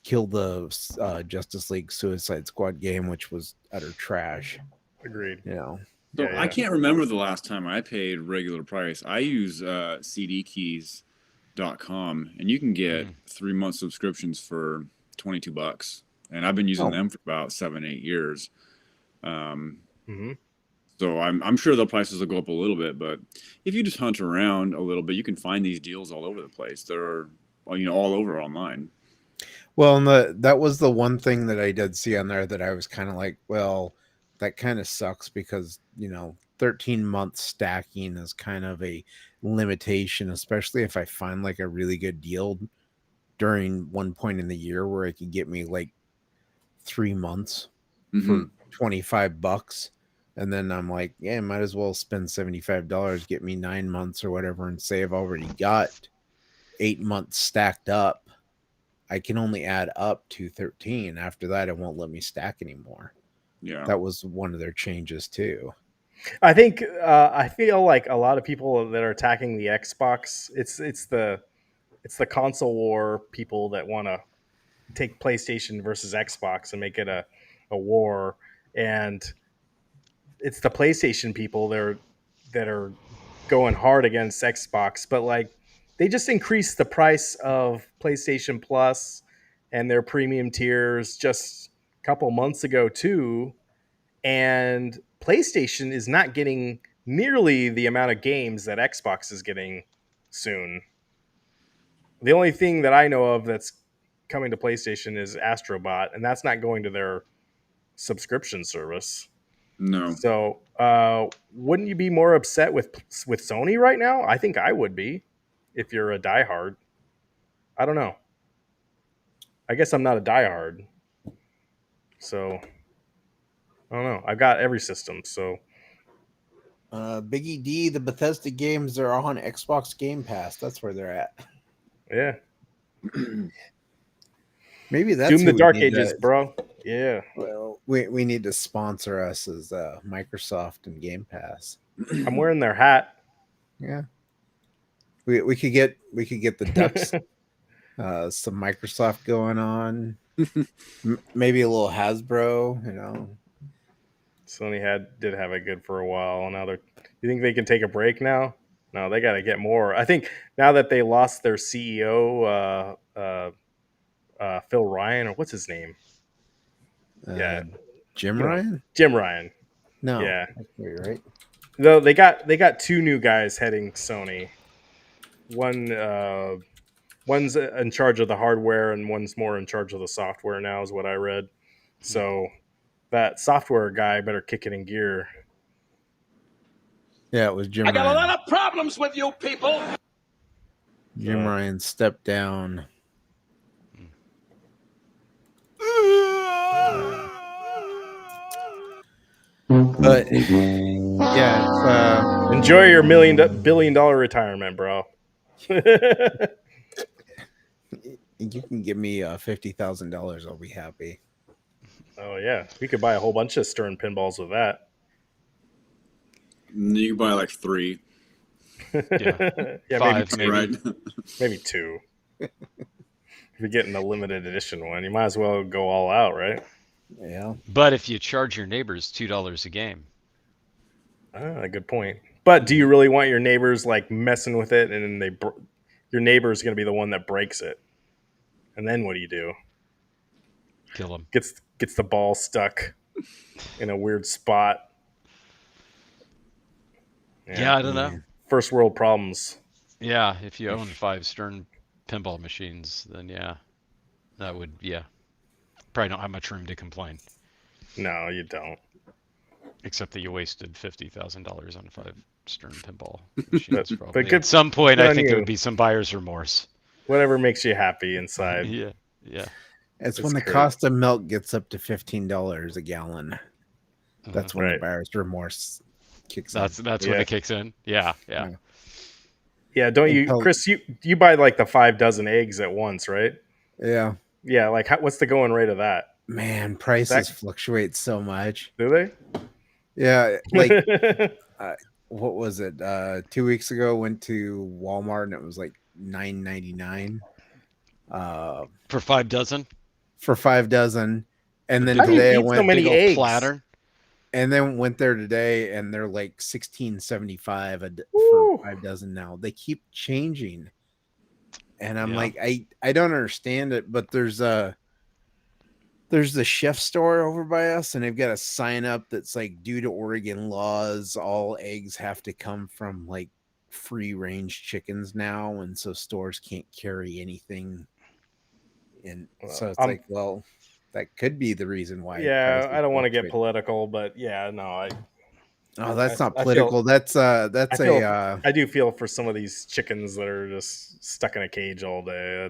Kill the Justice League Suicide Squad game, which was utter trash. Agreed. So I can't remember the last time I paid regular price. I use cdkeys.com, and you can get 3-month subscriptions for $22. And I've been using them for about 7-8 years. So I'm sure the prices will go up a little bit, but if you just hunt around a little bit, you can find these deals all over the place. They're all over online. Well, and that was the one thing that I did see on there that I was kind of like, well, that kind of sucks, because 13-month stacking is kind of a limitation, especially if I find like a really good deal during one point in the year where it could get me like 3 months for $25, and then I'm like, yeah, might as well spend $75, get me 9 months or whatever, and say I've already got 8 months stacked up, I can only add up to 13. After that, it won't let me stack anymore. Yeah. That was one of their changes too. I think I feel like a lot of people that are attacking the Xbox, it's the console war people that want to take PlayStation versus Xbox and make it a war, and it's the PlayStation people that are going hard against Xbox, but like they just increased the price of PlayStation Plus and their premium tiers just a couple months ago too, and PlayStation is not getting nearly the amount of games that Xbox is getting soon. The only thing that I know of that's coming to PlayStation is Astrobot, and that's not going to their subscription service. No. So, wouldn't you be more upset with Sony right now? I think I would be if you're a diehard. I don't know. I guess I'm not a diehard. So, I don't know. I've got every system, so Biggie D, the Bethesda games are on Xbox Game Pass. That's where they're at. yeah. Maybe that's Doom the who we Dark need Ages, to- bro. Yeah. Well, we need to sponsor us as Microsoft and Game Pass. I'm wearing their hat. Yeah. We could get the Ducks some Microsoft going on. Maybe a little Hasbro, you know. Sony did have it good for a while. Now you think they can take a break now? No, they got to get more. I think now that they lost their CEO, Phil Ryan, or what's his name? Jim Ryan? Jim Ryan. No. Yeah. You're right. Though they got two new guys heading Sony. One's in charge of the hardware and one's more in charge of the software now, is what I read. So that software guy better kick it in gear. Yeah, it was Jim Ryan. I got a lot of problems with you people. Jim Ryan stepped down. But yeah, enjoy your billion-dollar retirement, bro. You can give me $50,000. I'll be happy. Oh yeah, we could buy a whole bunch of Stern pinballs with that. You can buy like 3. Yeah, 5, maybe right? Maybe 2. If you're getting a limited edition one, you might as well go all out, right? Yeah. But if you charge your neighbors $2 a game. Good point. But do you really want your neighbors like messing with it, and then your neighbor is going to be the one that breaks it, and then what do? Kill him. Gets the ball stuck in a weird spot. Yeah, I don't know. First world problems. Yeah, if you own 5 Stern pinball machines, then yeah, that would probably don't have much room to complain. No, you don't. Except that you wasted $50,000 on 5 Stern pinball machines. Probably. But at some point, I think there would be some buyer's remorse. Whatever makes you happy inside. Yeah. It's when the cost of milk gets up to $15 a gallon. That's when the buyer's remorse kicks in. That's when it kicks in. Yeah. Yeah, don't you, Chris? You buy like the 5 dozen eggs at once, right? Yeah. Yeah, like what's the going rate of that? Man, prices fluctuate so much. Do they? Yeah, like what was it? 2 weeks ago, went to Walmart and it was like $9.99 for 5 dozen. For 5 dozen, and then today I went so many eggs? Platter. And then went there today, and they're like $16.75 for 5 dozen now. They keep changing, and I'm like, I don't understand it. But there's the chef store over by us, and they've got a sign up that's like, due to Oregon laws, all eggs have to come from like free range chickens now, and so stores can't carry anything. And so it's like, well, that could be the reason why. Yeah, I don't want to get political, but yeah, no, Oh, that's not political. I do feel for some of these chickens that are just stuck in a cage all day.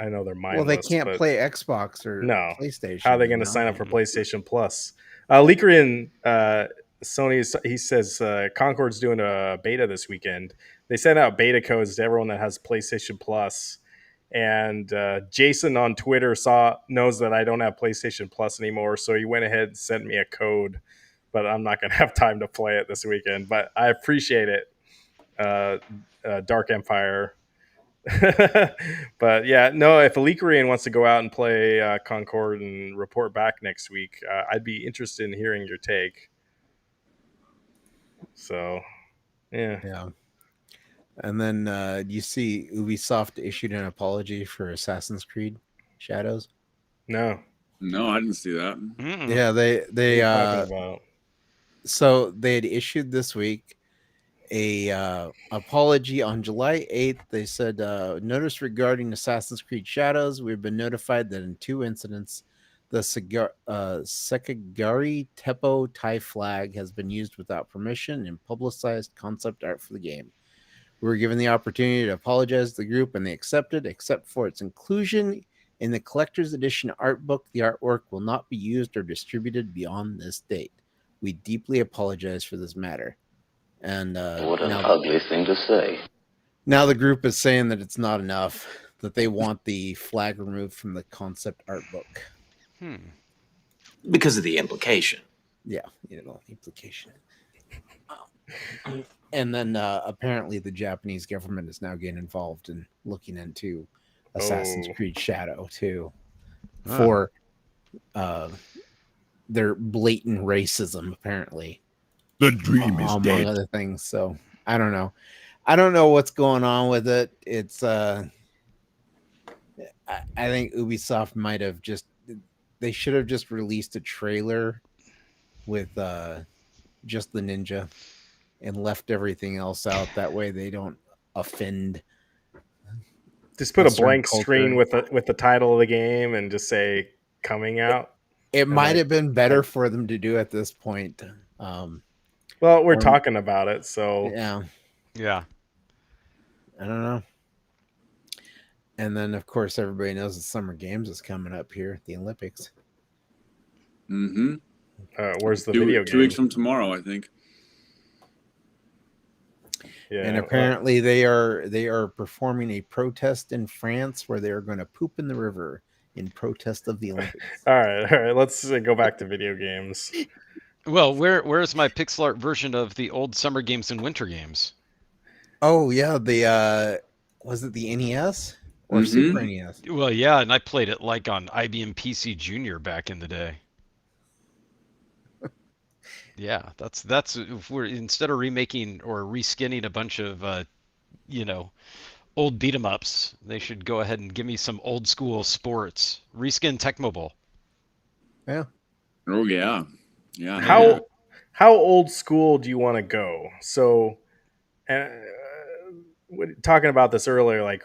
I know they're mindless. Well, they can't play Xbox or PlayStation. How are they going to sign up for PlayStation Plus? Leaker in Sony, he says Concord's doing a beta this weekend. they sent out beta codes to everyone that has PlayStation Plus. And Jason on Twitter knows that I don't have PlayStation Plus anymore, so he went ahead and sent me a code. But I'm not going to have time to play it this weekend. But I appreciate it, Dark Empire. But yeah, no, if Alikarian wants to go out and play Concord and report back next week, I'd be interested in hearing your take. So, yeah. And then you see Ubisoft issued an apology for Assassin's Creed Shadows. No, I didn't see that. Yeah, they what are you talking about? So they had issued this week a apology on July 8th. They said, notice regarding Assassin's Creed Shadows, we've been notified that in 2 incidents, the Sekigari Teppo Thai flag has been used without permission and publicized concept art for the game. We were given the opportunity to apologize to the group, and they accepted, except for its inclusion in the collector's edition art book. The artwork will not be used or distributed beyond this date. We deeply apologize for this matter. And what an ugly thing to say. Now the group is saying that it's not enough, that they want the flag removed from the concept art book. Because of the implication. Yeah, implication. And then apparently the Japanese government is now getting involved in looking into Assassin's Creed Shadow too, for their blatant racism, apparently. The dream is among dead. Other things. So I don't know. I don't know what's going on with it. It's I think Ubisoft might have they should have just released a trailer with just the ninja and left everything else out. That way they don't offend. Just put a blank screen with the title of the game and just say coming out. It might have been better for them to do at this point. Well, we're talking about it, so yeah. I don't know. And then, of course, everybody knows the Summer Games is coming up here, the Olympics. Mm-hmm. Where's the video game? 2 weeks from tomorrow, I think. Yeah, and apparently they are performing a protest in France where they are going to poop in the river in protest of the Olympics. All right. Let's go back to video games. Well, where's my pixel art version of the old Summer Games and Winter Games? Oh yeah, the was it the NES or Super NES? Well, yeah, and I played it like on IBM PC Junior back in the day. Yeah, that's if we're instead of remaking or reskinning a bunch of old beat 'em ups, they should go ahead and give me some old school sports. Reskin Tecmo Bowl. Yeah. Oh yeah. Yeah. How old school do you want to go? So, talking about this earlier, like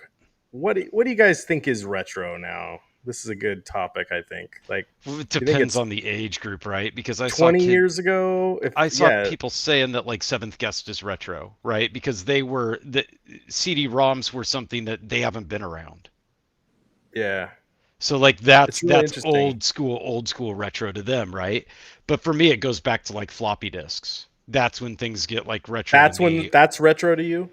what do you guys think is retro now? This is a good topic, I think. Like, it depends on the age group, right? Because I 20 years ago, I saw people saying that like Seventh Guest is retro, right? Because the CD-ROMs were something that they haven't been around. Yeah. So like that's really old school retro to them, right? But for me, it goes back to like floppy disks. That's when things get like retro. That's retro to you?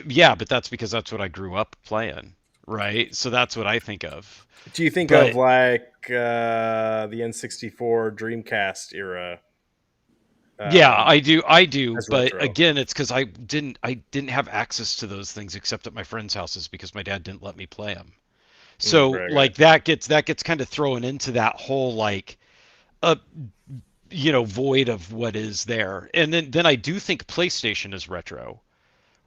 Yeah, but that's because that's what I grew up playing, right? So that's what I think of. Do you think of like the N64 Dreamcast era? Yeah, I do. But retro. Again, it's because I didn't have access to those things except at my friends' houses because my dad didn't let me play them. So like that gets kind of thrown into that whole like void of what is there. And then I do think PlayStation is retro.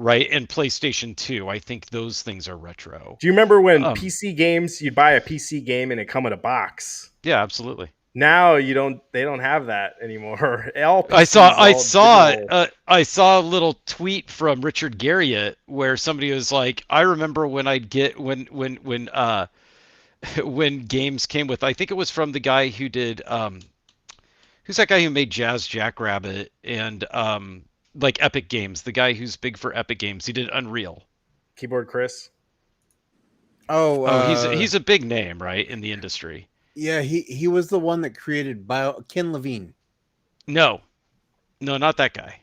Right, and PlayStation 2, I think those things are retro. Do you remember when PC games, you'd buy a PC game and it come in a box? Yeah, absolutely. Now they don't have that anymore. I saw a little tweet from Richard Garriott where somebody was like, I remember when I'd get when games came with, I think it was from the guy who did who's that guy who made Jazz Jackrabbit and like Epic Games, the guy who's big for Epic Games. He did Unreal. Keyboard Chris. He's a big name, right, in the industry. Yeah, he was the one that created Ken Levine. No, not that guy.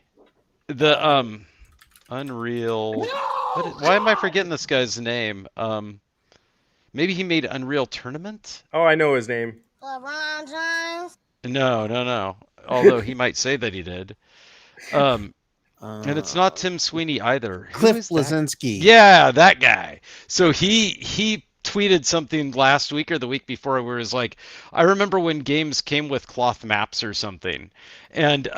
Unreal. Why am I forgetting this guy's name? Maybe he made Unreal Tournament? Oh, I know his name. LeBron James. No. Although he might say that he did. And it's not Tim Sweeney either. Cliff Who is that? Blazinski. Yeah, that guy. So he tweeted something last week or the week before where it was like, I remember when games came with cloth maps or something. And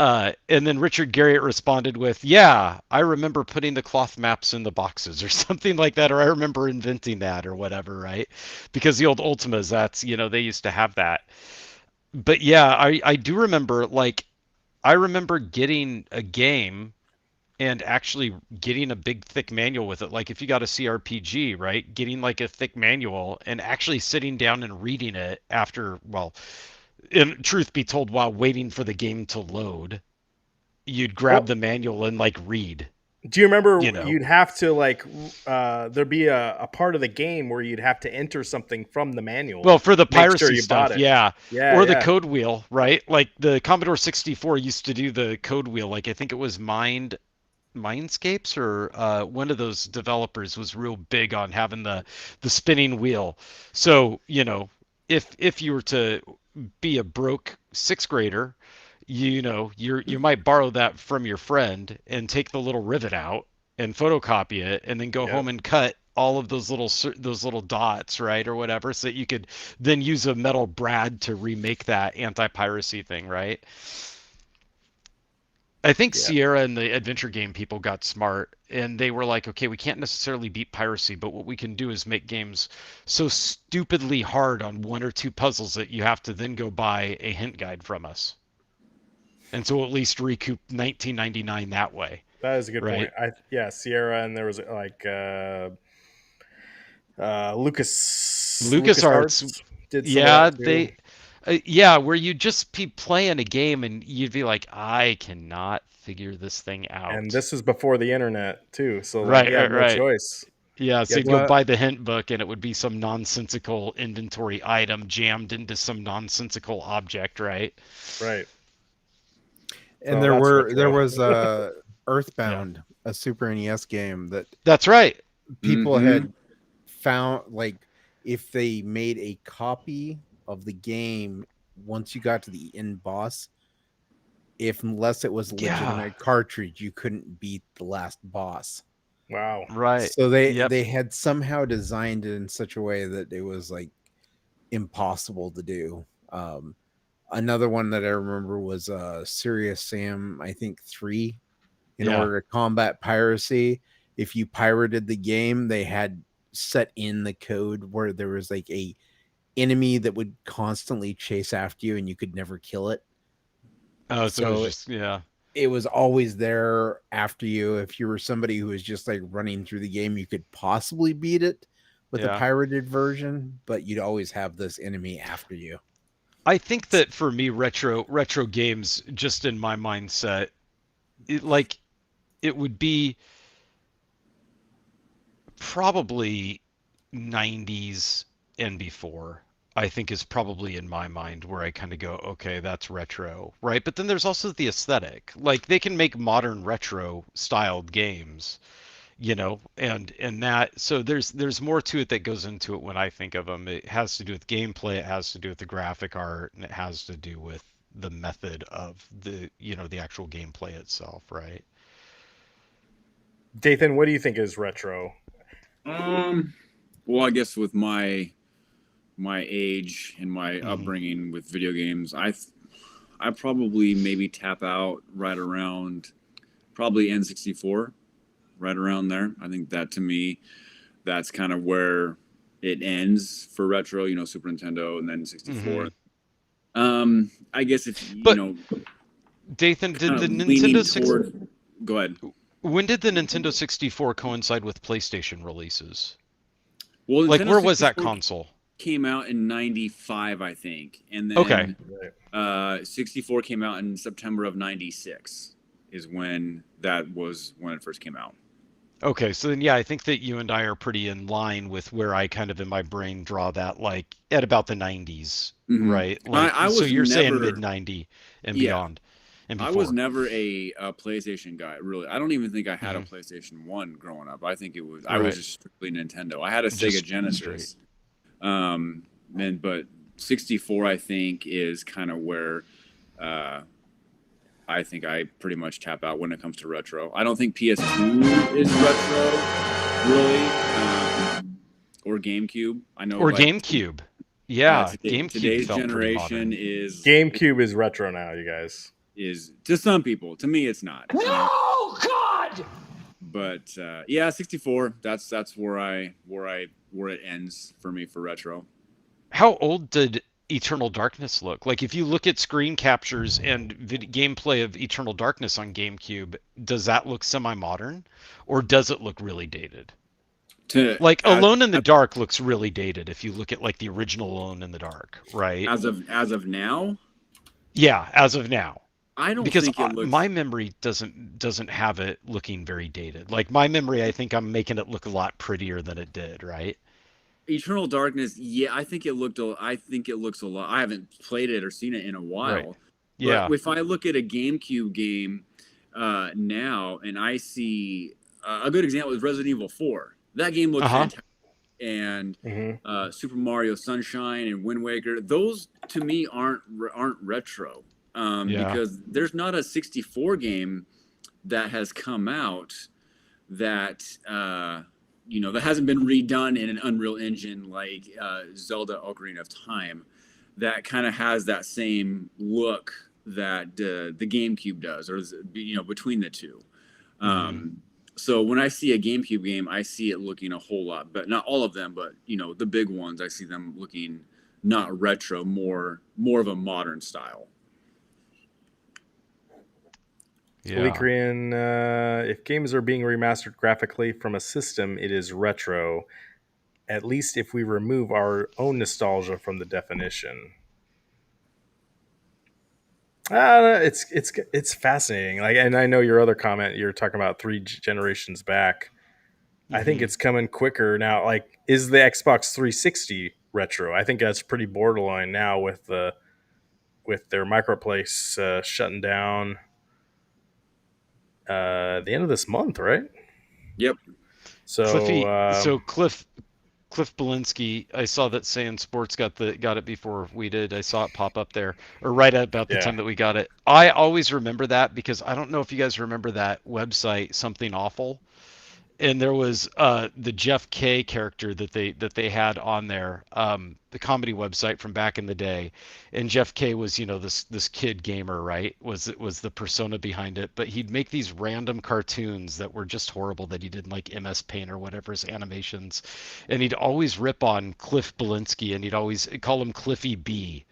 then Richard Garriott responded with, yeah, I remember putting the cloth maps in the boxes or something like that, or I remember inventing that or whatever, right? Because the old Ultimas, that's, they used to have that. But yeah, I do remember, like, I remember getting a game and actually getting a big thick manual with it. Like if you got a CRPG, right, getting like a thick manual and actually sitting down and reading it after, well, in truth be told, while waiting for the game to load, you'd grab the manual and like read. Do you remember you'd have to like there'd be a part of the game where you'd have to enter something from the manual? Well, for the make sure piracy you stuff, bought it. yeah. Yeah. Or the code wheel, right? Like the Commodore 64 used to do the code wheel. Like I think it was Mindscapes or one of those developers was real big on having the spinning wheel. So, if you were to be a broke sixth grader, you might borrow that from your friend and take the little rivet out and photocopy it and then go home and cut all of those little dots, right, or whatever, so that you could then use a metal brad to remake that anti-piracy thing, right? I think Sierra and the adventure game people got smart and they were like, okay, we can't necessarily beat piracy, but what we can do is make games so stupidly hard on one or two puzzles that you have to then go buy a hint guide from us. And so at least recoup $19.99 that way. That is a good point. Sierra, and there was like LucasArts did some of that too. Where you'd just be playing a game and you'd be like, I cannot figure this thing out. And this was before the internet too, so no choice. Yeah, so you'd go buy the hint book and it would be some nonsensical inventory item jammed into some nonsensical object, right? Right. And there was Earthbound, a Super NES game that's right. People had found, like, if they made a copy of the game once you got to the end boss, unless it was a legitimate cartridge, you couldn't beat the last boss. Wow. Right. So they had somehow designed it in such a way that it was like impossible to do. Another one that I remember was Serious Sam, I think 3. In order to combat piracy, if you pirated the game, they had set in the code where there was like a enemy that would constantly chase after you and you could never kill it. Oh, so it was just, it was always there after you. If you were somebody who was just like running through the game, you could possibly beat it with the pirated version, but you'd always have this enemy after you. I think that for me, retro games, just in my mindset, it would be probably 90s and before. I think is probably in my mind where I kind of go, okay, that's retro, right? But then there's also the aesthetic. Like they can make modern retro styled games, and that, so there's more to it that goes into it when I think of them. It has to do with gameplay, it has to do with the graphic art, and it has to do with the method of the actual gameplay itself, right? Dathan, what do you think is retro? Well, I guess with my age and my upbringing with video games, I probably maybe tap out right around probably N64, right around there. I think that, to me, that's kind of where it ends for retro, Super Nintendo and then 64. I guess Dathan, did the Nintendo 64 go ahead. When did the Nintendo 64 coincide with PlayStation releases? Well, like Nintendo where was 64 that console? Came out in 95, I think, and then 64 came out in September of 96 is when it first came out. Okay, so then I think that you and I are pretty in line with where I kind of in my brain draw that, like at about the 90s, right? Like, I was so you're saying mid 90 and beyond. And I before. was never a PlayStation guy, really. I don't even think I had a PlayStation 1 growing up. I think it was I was just strictly Nintendo. I had a Sega Genesis. But 64 I think is kind of where I think I pretty much tap out when it comes to retro. I don't think PS2 is retro, really, or GameCube. I know, or GameCube. Yeah, GameCube today's felt pretty generation modern. is GameCube is retro now, you guys. Is to some people. To me, it's not. No, God. But yeah, 64. That's where it ends for me for retro. How old did Eternal Darkness look? Like, if you look at screen captures and gameplay of Eternal Darkness on GameCube, does that look semi-modern, or does it look really dated? Like Alone in the Dark looks really dated if you look at like the original Alone in the Dark, right? As of now? Yeah, as of now. I don't because think it looks... my memory doesn't have it looking very dated. Like my memory, I think I'm making it look a lot prettier than it did, right? Eternal Darkness, yeah, I think it looks a lot. I haven't played it or seen it in a while. Right. Yeah. But if I look at a GameCube game now, and I see a good example is Resident Evil 4. That game looks fantastic. And Super Mario Sunshine and Wind Waker, those to me aren't retro. Because there's not a 64 game that has come out that that hasn't been redone in an Unreal Engine like Zelda Ocarina of Time, that kind of has that same look that the GameCube does, or between the two. So when I see a GameCube game, I see it looking a whole lot, but not all of them, but the big ones, I see them looking not retro, more of a modern style. Yeah. Korean, if games are being remastered graphically from a system, it is retro. At least if we remove our own nostalgia from the definition. It's fascinating. Like, and I know your other comment, you're talking about 3 generations back. I think it's coming quicker now. Like, is the Xbox 360 retro? I think that's pretty borderline now with their Microplace shutting down. The end of this month, right? Yep. So Cliff Belinsky, I saw that Saiyan Sports got it before we did. I saw it pop up there, or right about the time that we got it. I always remember that because I don't know if you guys remember that website, Something Awful. And there was the Jeff K character that they had on there, the comedy website from back in the day, and Jeff K was this kid gamer, right? Was the persona behind it, but he'd make these random cartoons that were just horrible that he did in like MS Paint or whatever his animations, and he'd always rip on Cliff Belinsky, and he'd always call him Cliffy B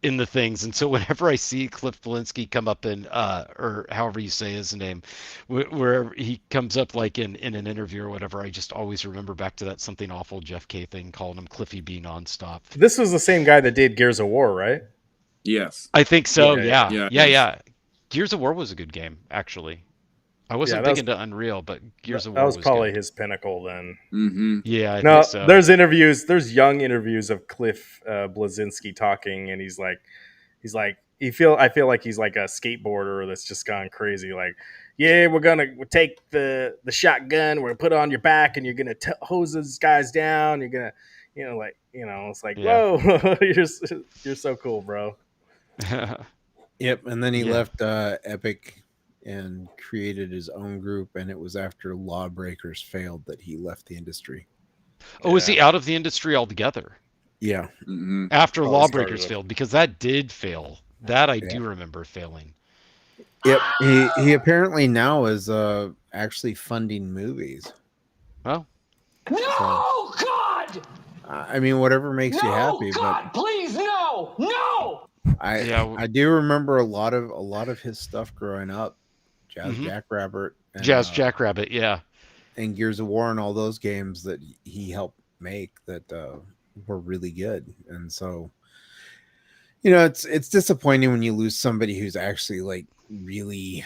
in the things. And so whenever I see Cliff Belinsky come up in or however you say his name, wherever he comes up like in an interview or whatever, I just always remember back to that Something Awful Jeff K thing, calling him Cliffy B nonstop. This was the same guy that did Gears of War, right? Yes, I think so. Yeah. Gears of War was a good game, actually. I wasn't big into Unreal, but Gears of War was probably his pinnacle then. Mm-hmm. Yeah, I think so. There's young interviews of Cliff Blazinski talking, and he's like, I feel like he's like a skateboarder that's just gone crazy. Like, yeah, we'll take the shotgun, we're gonna put it on your back, and you're gonna hose those guys down. You're gonna, it's like, whoa, you're so cool, bro. Yep, and then he left Epic and created his own group, and it was after Lawbreakers failed that he left the industry. Oh, is he out of the industry altogether? Yeah. Mm-hmm. After Lawbreakers failed, because that did fail. That I do remember failing. Yep. He apparently now is actually funding movies. Oh. No, God! I mean, whatever makes you happy, God, but please, no! I do remember a lot of his stuff growing up. Jackrabbit. Jazz Jackrabbit, yeah. And Gears of War and all those games that he helped make that were really good. And so, it's disappointing when you lose somebody who's actually like really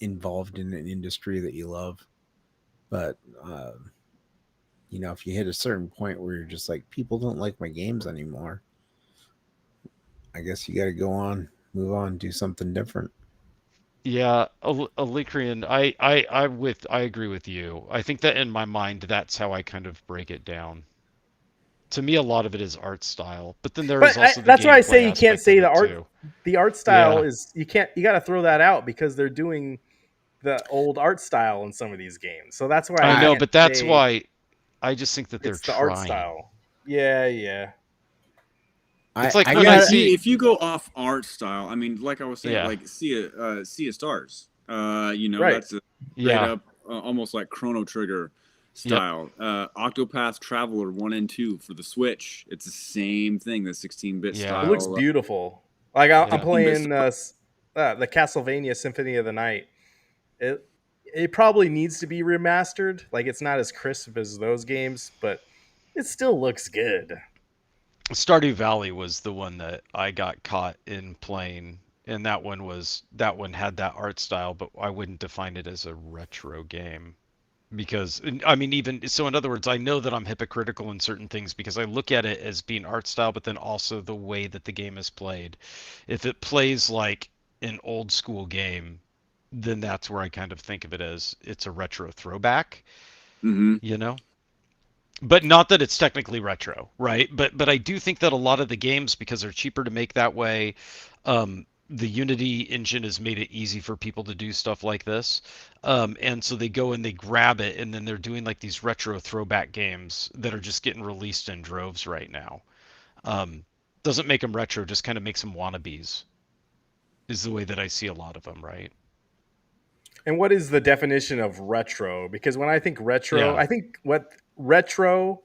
involved in an industry that you love. But if you hit a certain point where you're just like, people don't like my games anymore, I guess you got to go on move on, do something different. Yeah, Alikrian, I agree with you. I think that in my mind, that's how I kind of break it down. To me, a lot of it is art style, but then there is also the that's why I say gameplay you can't aspect say of it too. the art style is you got to throw that out because they're doing the old art style in some of these games. So that's why I know, can't but that's say why I just think that they're it's the art trying. style. Yeah. It's like I when gotta, I see if you go off art style, I mean, like I was saying, Yeah. like Sea of Stars. You know, Right. that's a straight up, almost like Chrono Trigger style. Octopath Traveler 1 and 2 for the Switch. It's the same thing. The 16-bit style. It looks beautiful. Like I'm playing the Castlevania Symphony of the Night. It probably needs to be remastered. Like it's not as crisp as those games, but it still looks good. Stardew Valley was the one that I got caught in playing, and that one had that art style, but I wouldn't define it as a retro game. Because I mean, even so, in other words, I know that I'm hypocritical in certain things because I look at it as being art style, but then also the way that the game is played. If it plays like an old school game, then that's where I kind of think of it as it's a retro throwback. You know? But not that it's technically retro, right? But I do think that a lot of the games, because they're cheaper to make that way, the Unity engine has made it easy for people to do stuff like this. And so they go and they grab it, and then they're doing like these retro throwback games that are just getting released in droves right now. Doesn't make them retro, just kind of makes them wannabes, is the way that I see a lot of them, right? And what is the definition of retro? Because when I think retro, I think what retro,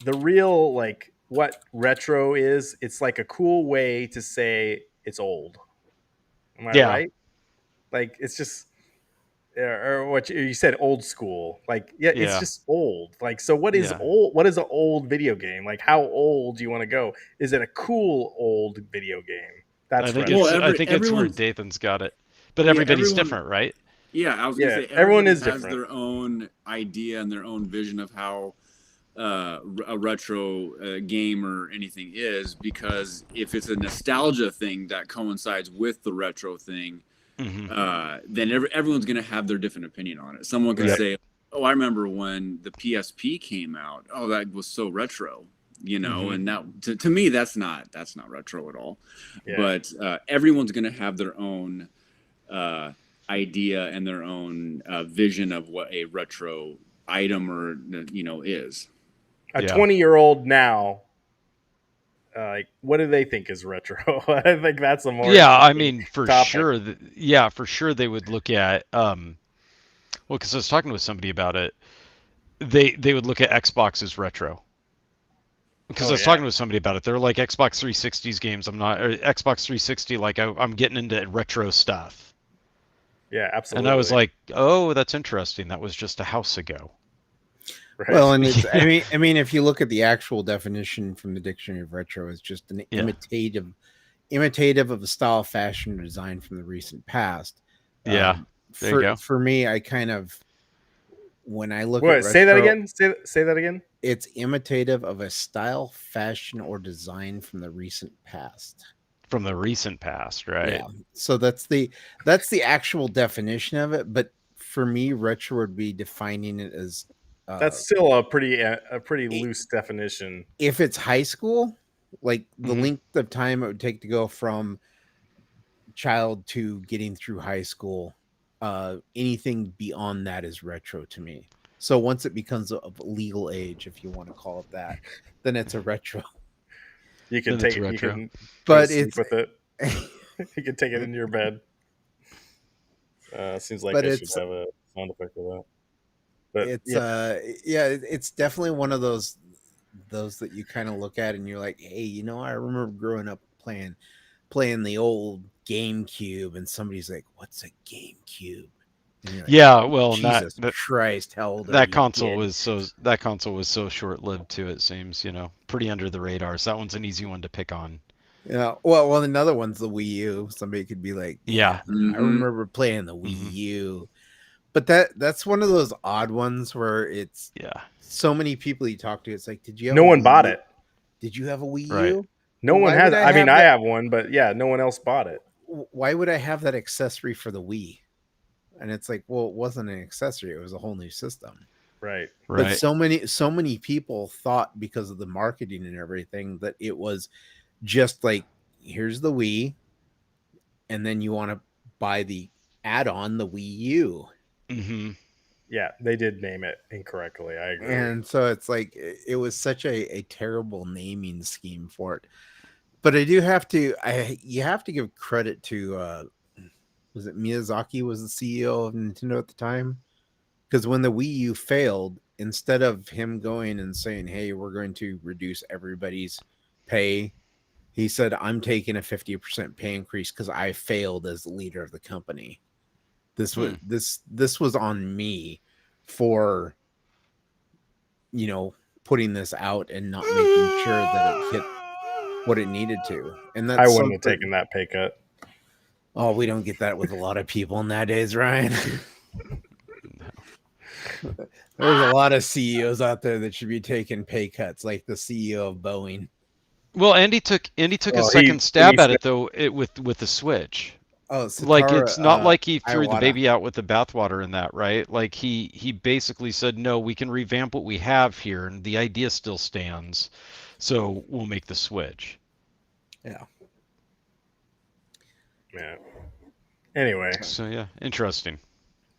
the real like what retro is, it's like a cool way to say it's old. Am I right? Like it's just, or what you said, old school. Like it's just old. Like so, what is old? What is an old video game? Like how old do you want to go? Is it a cool old video game? That's retro. I think it's where Dathan's got it, but everybody's different, right? Yeah, I was gonna say everyone has different. their own idea and their own vision of how a retro game or anything is, because if it's a nostalgia thing that coincides with the retro thing, then everyone's gonna have their different opinion on it. Someone can say, "Oh, I remember when the PSP came out. Oh, that was so retro." You know, and that to me that's not retro at all. But everyone's gonna have their own idea and their own vision of what a retro item or is. A 20-year-old now, like what do they think is retro? I think that's a more I mean for topic. sure. For sure they would look at well, because I was talking with somebody about it. They would look at Xbox as retro. Because I was talking with somebody about it. They're like Xbox 360's games. I'm not, or Xbox 360. Like I'm getting into retro stuff. Yeah, absolutely. And I was like, oh, that's interesting. That was just a house ago. Right. Well, and it's, I mean, if you look at the actual definition from the Dictionary of Retro, it's just an imitative of a style, fashion, or design from the recent past. There you go. For me, I kind of, when I look at retro, say that again. Say that again. It's imitative of a style, fashion, or design from the recent past. From the recent past, right? Yeah. So that's the actual definition of it. But for me, retro would be defining it as that's still a pretty loose definition. If it's high school, like the length of time it would take to go from child to getting through high school, anything beyond that is retro to me. So once it becomes of legal age, if you want to call it that, then it's a retro. You can take it. You can, but sleep with it. You can take it into your bed. Seems like I should have a sound effect for that. But it's it's definitely one of those that you kind of look at and you're like, hey, I remember growing up playing the old GameCube, and somebody's like, what's a GameCube? Like, well, Jesus Christ, how old that console was so short-lived too. It seems, pretty under the radar. So that one's an easy one to pick on. Yeah, well, another one's the Wii U. Somebody could be like, I remember playing the Wii U. But that's one of those odd ones where it's so many people you talk to. It's like, did you have no one bought it? Did you have a Wii U? No one Why has. would I I mean, have I that? have one, but yeah, no one else bought it. Why would I have that accessory for the Wii? And it's like, well, it wasn't an accessory; it was a whole new system. Right. But so many people thought, because of the marketing and everything, that it was just like, here's the Wii, and then you want to buy the add-on, the Wii U. Mm-hmm. Yeah, they did name it incorrectly. I agree. And so it's like, it was such a terrible naming scheme for it. But I do have to, you have to give credit to, was it Miyazaki was the CEO of Nintendo at the time? Because when the Wii U failed, instead of him going and saying, hey, we're going to reduce everybody's pay, he said, I'm taking a 50% pay increase because I failed as the leader of the company. This was this was on me for, putting this out and not making sure that it hit what it needed to. And that's I wouldn't have something. taken that pay cut. Oh, we don't get that with a lot of people nowadays, Ryan. There's a lot of CEOs out there that should be taking pay cuts, like the CEO of Boeing. Well, Andy took a second stab at it though, with the Switch. Oh, Like, Satoru, it's not like he threw the Iwata. baby out with the bathwater in that, right? Like, he basically said, no, we can revamp what we have here, and the idea still stands, so we'll make the Switch. Yeah. Yeah. Anyway. So yeah, interesting.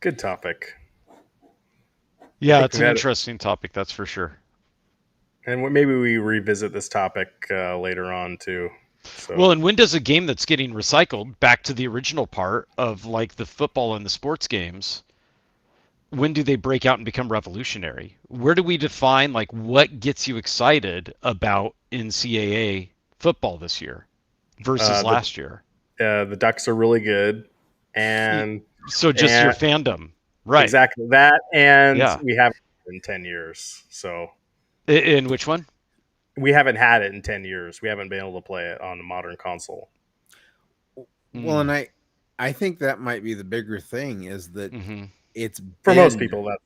Good topic. Yeah, it's an interesting topic, that's for sure. And maybe we revisit this topic later on too. So. Well, and when does a game that's getting recycled back to the original part of like the football and the sports games, when do they break out and become revolutionary? Where do we define like what gets you excited about NCAA football this year versus last year? The Ducks are really good, and so just your fandom, right? Exactly that, and yeah. we haven't in 10 years. So, in which one? We haven't had it in 10 years. We haven't been able to play it on a modern console. Well, and I think that might be the bigger thing, is that it's for most people that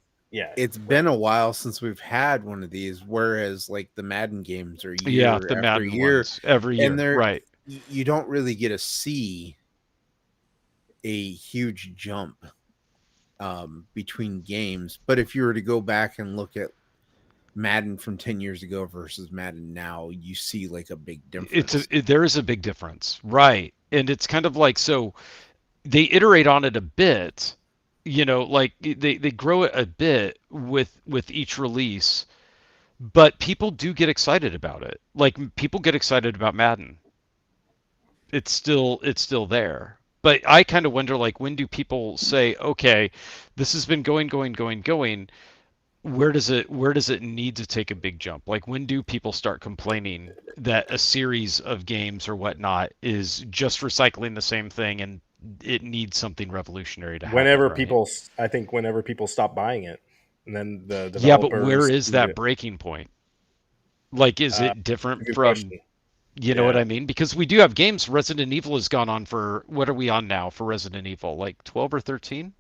it's been a while since we've had one of these. Whereas like the Madden games are year after Madden year, ones, every year, and right? You don't really get to see a huge jump between games. But if you were to go back and look at Madden from 10 years ago versus Madden now, you see like a big difference. There is a big difference, right? And it's kind of like, so they iterate on it a bit, like they grow it a bit with each release, but people do get excited about it. Like, people get excited about Madden. It's still there. But I kind of wonder, like, when do people say, okay, this has been going, where does it need to take a big jump? Like, when do people start complaining that a series of games or whatnot is just recycling the same thing and it needs something revolutionary to happen? I think whenever people stop buying it, and then the developers. Yeah, but where is that breaking point? Like, is it different from? Question. You know what I mean? Because we do have games. Resident Evil has gone on for, what are we on now for Resident Evil? Like 12 or 13?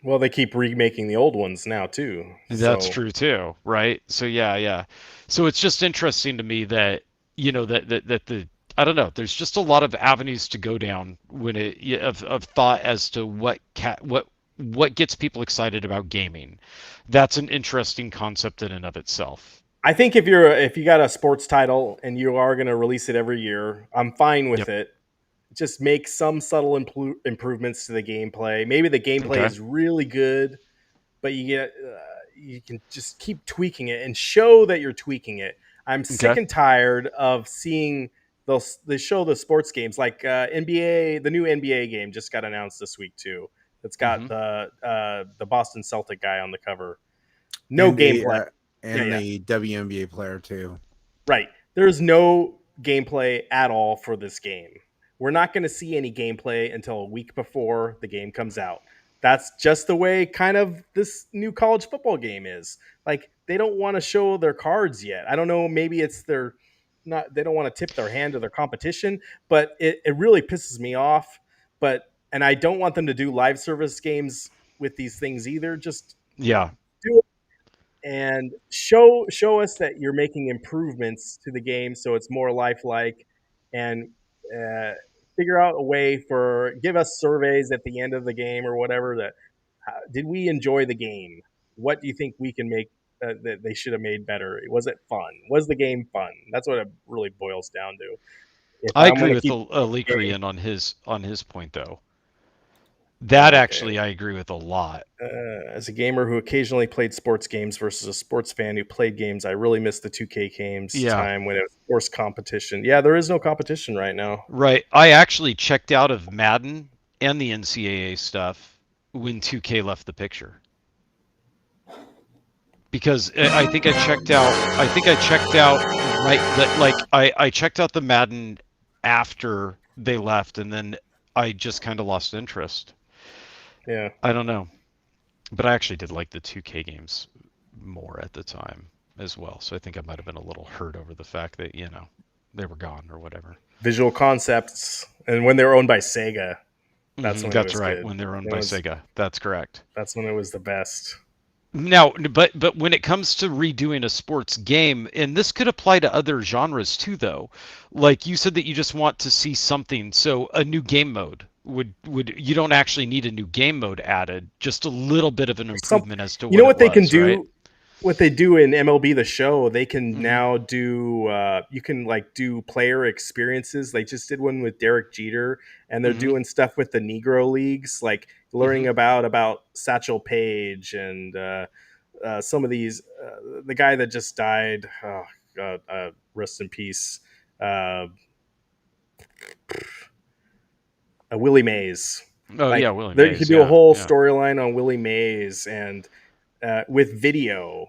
Well, they keep remaking the old ones now too. That's true too, right? So yeah. So it's just interesting to me that, that the, I don't know, there's just a lot of avenues to go down when of thought as to what gets people excited about gaming. That's an interesting concept in and of itself. I think if you got a sports title and you are going to release it every year, I'm fine with it. Just make some subtle improvements to the gameplay. Maybe the gameplay is really good, but you can just keep tweaking it and show that you're tweaking it. I'm sick and tired of seeing they show the sports games like NBA. The new NBA game just got announced this week too. It's got the Boston Celtic guy on the cover. No gameplay. The WNBA player too. Right. There's no gameplay at all for this game. We're not going to see any gameplay until a week before the game comes out. That's just the way kind of this new college football game is. Like, they don't want to show their cards yet. I don't know. Maybe it's they don't want to tip their hand to their competition, but it really pisses me off. And I don't want them to do live service games with these things either. Just do and show us that you're making improvements to the game so it's more lifelike, and figure out a way for give us surveys at the end of the game or whatever that did we enjoy the game? What do you think we can make that they should have made better? Was it fun? Was the game fun? That's what it really boils down to. If I I'm going agree to with keep Alikrian on his point though. That actually I agree with a lot. As a gamer who occasionally played sports games versus a sports fan who played games, I really miss the 2K games time when it was forced competition. Yeah, there is no competition right now. Right. I actually checked out of Madden and the NCAA stuff when 2K left the picture. Because I think I checked out I checked out the Madden after they left, and then I just kind of lost interest. Yeah. I don't know. But I actually did like the 2K games more at the time as well. So I think I might have been a little hurt over the fact that, they were gone or whatever. Visual Concepts, and when they were owned by Sega, that's when it was right. good. When they were owned by Sega. That's correct. That's when it was the best. Now, but when it comes to redoing a sports game, and this could apply to other genres too, though, like you said that you just want to see something. So a new game mode would you don't actually need a new game mode added, just a little bit of an improvement as to what they can do. Right? What they do in MLB The Show, they can now do. You can do player experiences. They just did one with Derek Jeter, and they're doing stuff with the Negro leagues, like learning about Satchel Paige and some of these. The guy that just died. Oh God, rest in peace. Willie Mays. Willie There, Mays. you could do a whole storyline on Willie Mays and with video.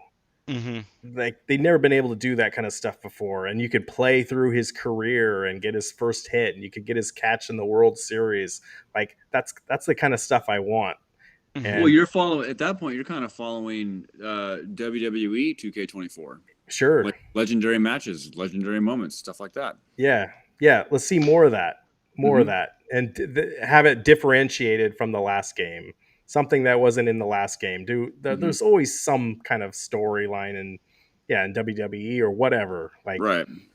Like they'd never been able to do that kind of stuff before, and you could play through his career and get his first hit, and you could get his catch in the World Series. Like that's the kind of stuff I want. Well, you're following at that point. You're kind of following WWE 2K24. Sure, like legendary matches, legendary moments, stuff like that. Yeah. Let's see more of that, of that, and have it differentiated from the last game. Something that wasn't in the last game. There's always some kind of storyline in WWE or whatever. Like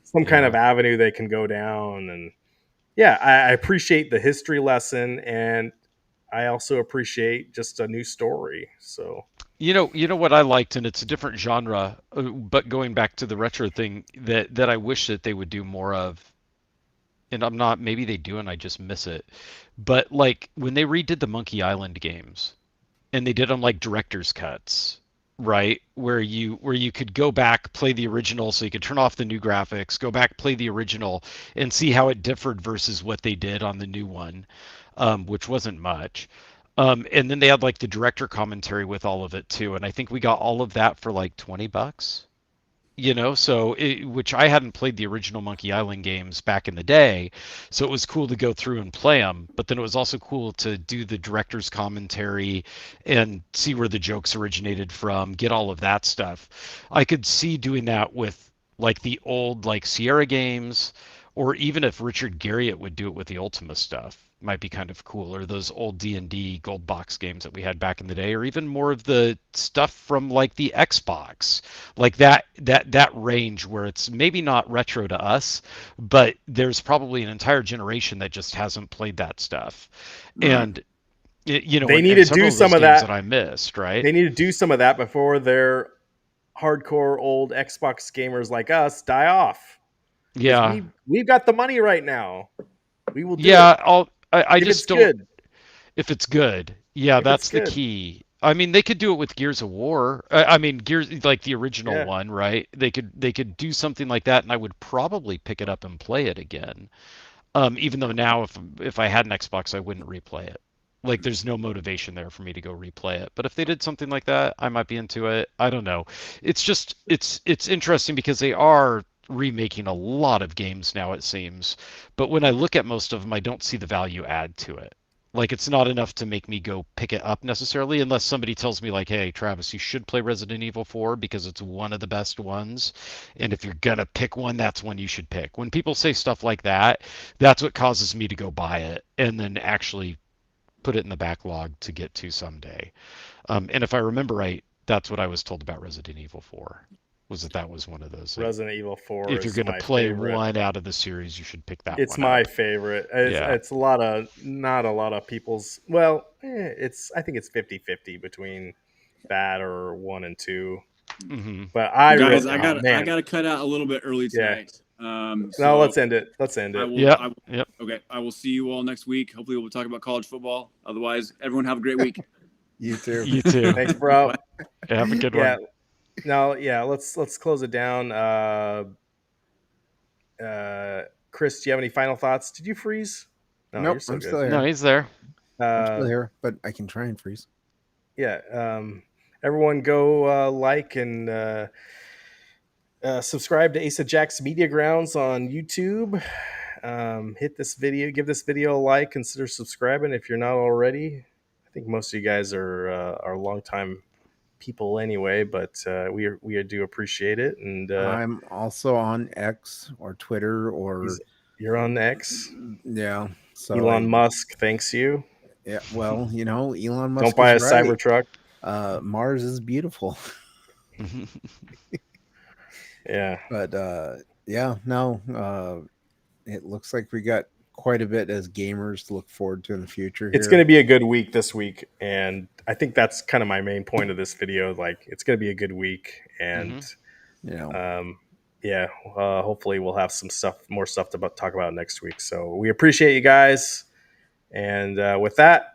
some kind of avenue they can go down. And I appreciate the history lesson, and I also appreciate just a new story. So you know what I liked, and it's a different genre, but going back to the retro thing that I wish that they would do more of. And maybe they do and I just miss it. But like when they redid the Monkey Island games and they did them like director's cuts, right? Where you could go back, play the original, so you could turn off the new graphics, go back, play the original and see how it differed versus what they did on the new one, which wasn't much. And then they had like the director commentary with all of it too. And I think we got all of that for like $20. Which I hadn't played the original Monkey Island games back in the day, so it was cool to go through and play them, but then it was also cool to do the director's commentary and see where the jokes originated from, get all of that stuff. I could see doing that with like the old like Sierra games, or even if Richard Garriott would do it with the Ultima stuff. Might be kind of cool, or those old D&D gold box games that we had back in the day, or even more of the stuff from like the Xbox, like that range where it's maybe not retro to us, but there's probably an entire generation that just hasn't played that stuff. And they need to do some of that I missed, right? They need to do some of that before their hardcore old Xbox gamers like us die off. Yeah, we've got the money right now. We will do it. I just don't. Good. If it's good, that's the key. I mean, they could do it with Gears of War. I mean, Gears like the original one, right? They could do something like that, and I would probably pick it up and play it again. Even though now, if I had an Xbox, I wouldn't replay it. Like, there's no motivation there for me to go replay it. But if they did something like that, I might be into it. I don't know. It's just it's interesting because they are remaking a lot of games now, it seems, but when I look at most of them, I don't see the value add to it. Like, it's not enough to make me go pick it up necessarily, unless somebody tells me like, hey Travis, you should play Resident Evil 4 because it's one of the best ones, and if you're gonna pick one, that's one you should pick. When people say stuff like that, that's what causes me to go buy it and then actually put it in the backlog to get to someday. And if I remember right, That's what I was told about Resident Evil 4. That was one of those. Like, Resident Evil 4 if you're is going to my play favorite. one out of the series, you should pick that It's one my up. favorite. Yeah. It's a lot of not a lot of people's. Well, I think it's 50-50 between that or 1 and 2. Mm-hmm. But I got to cut out a little bit early tonight. No, let's end it. Okay, I will see you all next week. Hopefully, we'll talk about college football. Otherwise, everyone have a great week. You too. You too. Thanks, bro. Have a good one. No, let's close it down. Chris, do you have any final thoughts? Did you freeze? No, nope, you're still I'm good. still here. No, he's there. I'm still here, but I can try and freeze. Yeah. Everyone go like and subscribe to Asa Jack's Media Grounds on YouTube. Hit this video, give this video a like, consider subscribing if you're not already. I think most of you guys are longtime people anyway, but we do appreciate it. And I'm also on X or Twitter or you're on X. Yeah. So Elon Musk thanks you. Yeah. Well, Elon Musk. Don't buy a is right. Cybertruck. Mars is beautiful. Yeah. But it looks like we got quite a bit as gamers to look forward to in the future. It's going to be a good week this week, and I think that's kind of my main point of this video. Like, it's going to be a good week, and hopefully we'll have more stuff to talk about next week. So we appreciate you guys, and with that,